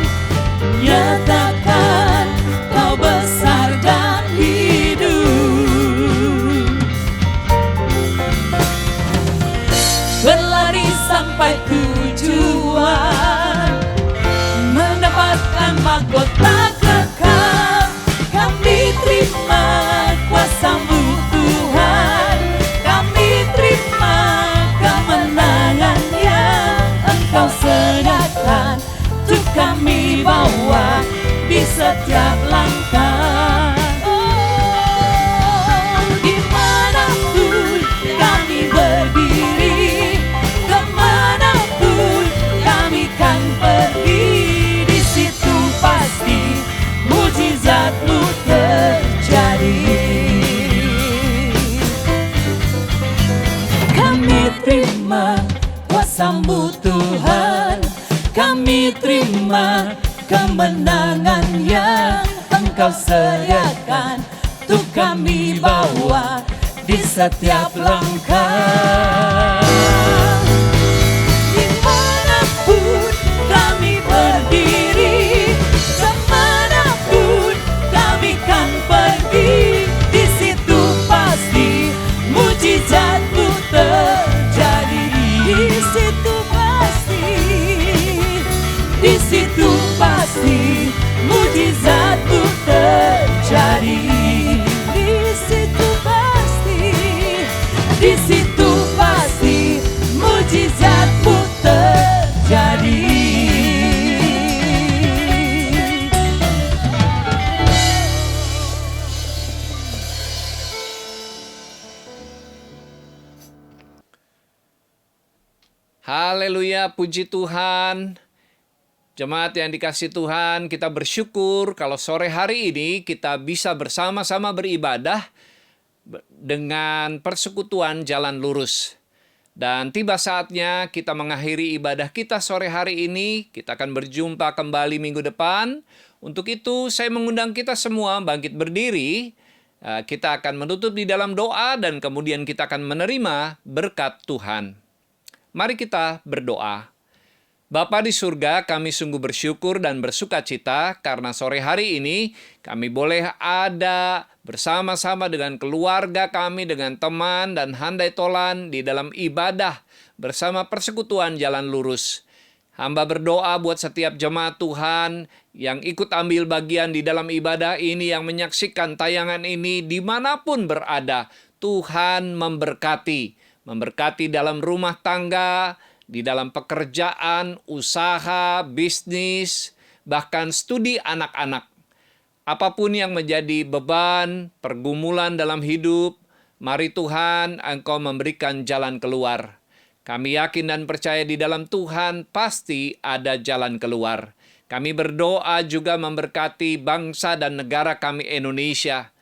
Speaker 3: nyatakan kau besar dan hidup. Berlari sampai tujuan, mendapatkan mahkota kekal. Kami terima kuasa-Mu Tuhan, kami terima kemenangan yang Engkau sediakan, untuk kami bawa di setiap langkah. Dimanapun kami berdiri, kemanapun kami kan pergi, di situ pasti mujizat-Mu terjadi. Kami terima kuasa-Mu Tuhan, kami terima kemenangan yang Engkau sediakan, untuk kami bawa di setiap langkah. Dimanapun kami berdiri, kemanapun kami kan pergi, di situ pasti mujizat-Mu terjadi. Di situ pasti, di situ pasti mujizat-Mu terjadi. Di situ pasti, di situ pasti mujizat-Mu terjadi.
Speaker 1: Haleluya, puji Tuhan. Jemaat yang dikasihi Tuhan, kita bersyukur kalau sore hari ini kita bisa bersama-sama beribadah dengan persekutuan Jalan Lurus. Dan tiba saatnya kita mengakhiri ibadah kita sore hari ini. Kita akan berjumpa kembali minggu depan. Untuk itu saya mengundang kita semua bangkit berdiri. Kita akan menutup di dalam doa dan kemudian kita akan menerima berkat Tuhan. Mari kita berdoa. Bapa di surga, kami sungguh bersyukur dan bersuka cita karena sore hari ini kami boleh ada bersama-sama dengan keluarga kami, dengan teman dan handai tolan di dalam ibadah bersama persekutuan Jalan Lurus. Hamba berdoa buat setiap jemaat Tuhan yang ikut ambil bagian di dalam ibadah ini, yang menyaksikan tayangan ini dimanapun berada. Tuhan memberkati dalam rumah tangga, di dalam pekerjaan, usaha, bisnis, bahkan studi anak-anak. Apapun yang menjadi beban, pergumulan dalam hidup, mari Tuhan Engkau memberikan jalan keluar. Kami yakin dan percaya di dalam Tuhan pasti ada jalan keluar. Kami berdoa juga memberkati bangsa dan negara kami Indonesia.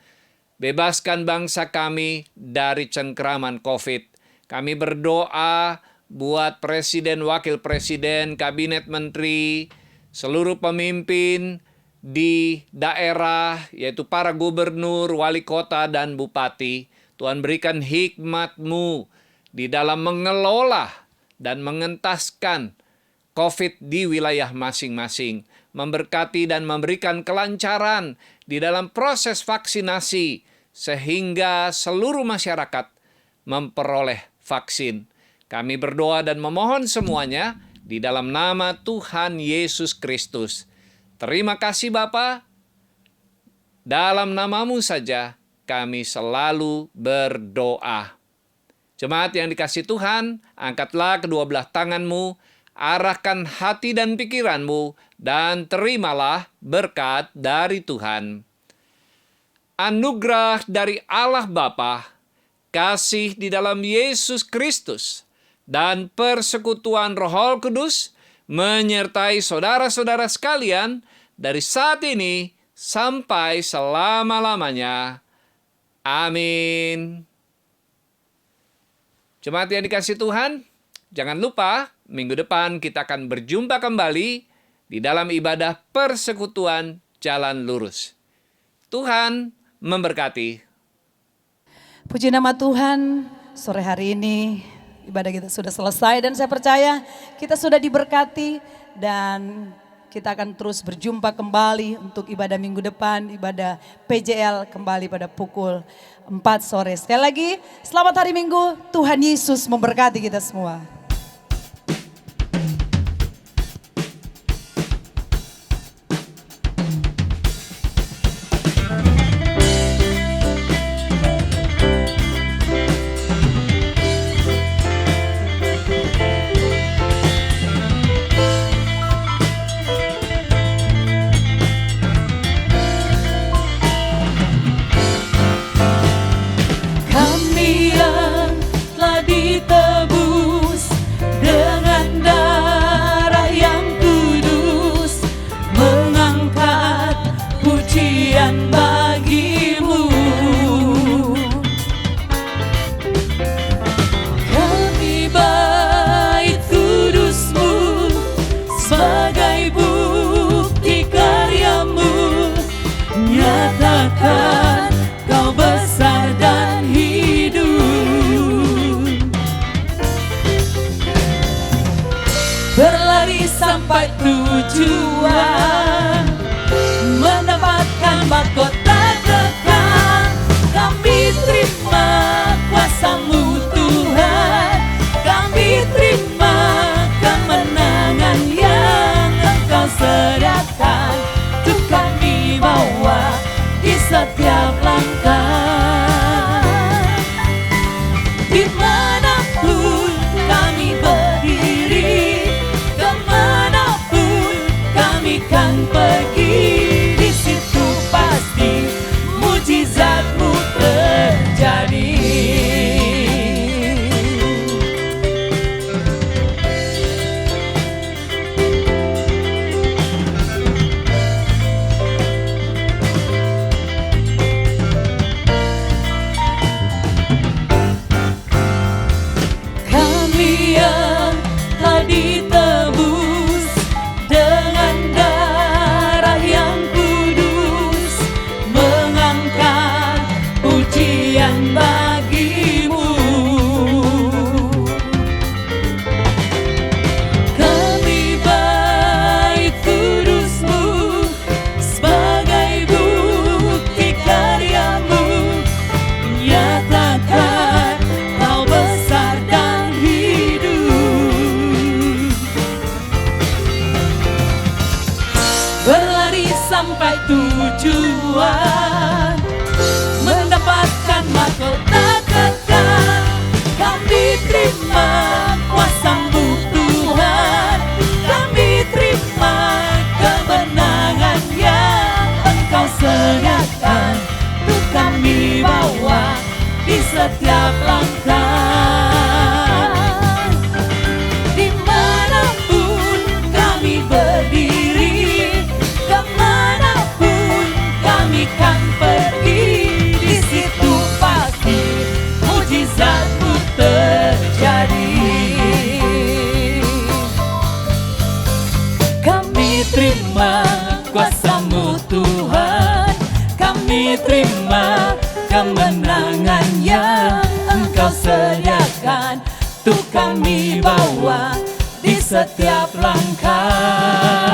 Speaker 1: Bebaskan bangsa kami dari cengkeraman COVID. Kami berdoa buat presiden, wakil presiden, kabinet menteri, seluruh pemimpin di daerah, yaitu para gubernur, wali kota, dan bupati. Tuhan berikan hikmat-Mu di dalam mengelola dan mengentaskan COVID di wilayah masing-masing. Memberkati dan memberikan kelancaran di dalam proses vaksinasi, sehingga seluruh masyarakat memperoleh vaksin. Kami berdoa dan memohon semuanya di dalam nama Tuhan Yesus Kristus. Terima kasih Bapa. Dalam namamu saja kami selalu berdoa. Jemaat yang dikasihi Tuhan, angkatlah kedua belah tanganmu, arahkan hati dan pikiranmu, dan terimalah berkat dari Tuhan. Anugerah dari Allah Bapa, kasih di dalam Yesus Kristus, dan persekutuan Roh Kudus menyertai saudara-saudara sekalian dari saat ini sampai selama-lamanya. Amin. Jemaat yang dikasihi Tuhan, jangan lupa minggu depan kita akan berjumpa kembali di dalam ibadah persekutuan Jalan Lurus. Tuhan memberkati.
Speaker 2: Puji nama Tuhan, sore hari ini ibadah kita sudah selesai dan saya percaya kita sudah diberkati dan kita akan terus berjumpa kembali untuk ibadah minggu depan, ibadah PJL kembali pada pukul 4 sore. Sekali lagi, selamat hari Minggu, Tuhan Yesus memberkati kita semua.
Speaker 3: Sampai tujuan, mendapatkan mahkota kekal. Kami terima kuasa-Mu Tuhan, kami terima kemenangan yang Engkau sediakan. Untuk kami bawa di setiap langkah. Dimanapun kami berdiri, kemanapun kami kan pergi, di situ pasti mujizat-Mu terjadi. Kami yang telah ditebus dengan darah yang kudus, mengangkat pujian bagi-Mu. Kami baik kudus-Mu sebagai bukti karya-Mu, nyatakan Kau besar dan hidup. Berlari sampai tujuan, mendapatkan mahkota kekal. Kami terima kuasa-Mu Tuhan, kami terima kemenangan yang Engkau sediakan. Untuk kami bawa di setiap langkah. Dimanapun kami berdiri, kemanapun kami kan pergi, di situ pasti mujizat-Mu terjadi. Kami terima kuasa-Mu Tuhan, kami terima kemenangan yang Engkau sediakan. Untuk kami bawa di setiap langkah.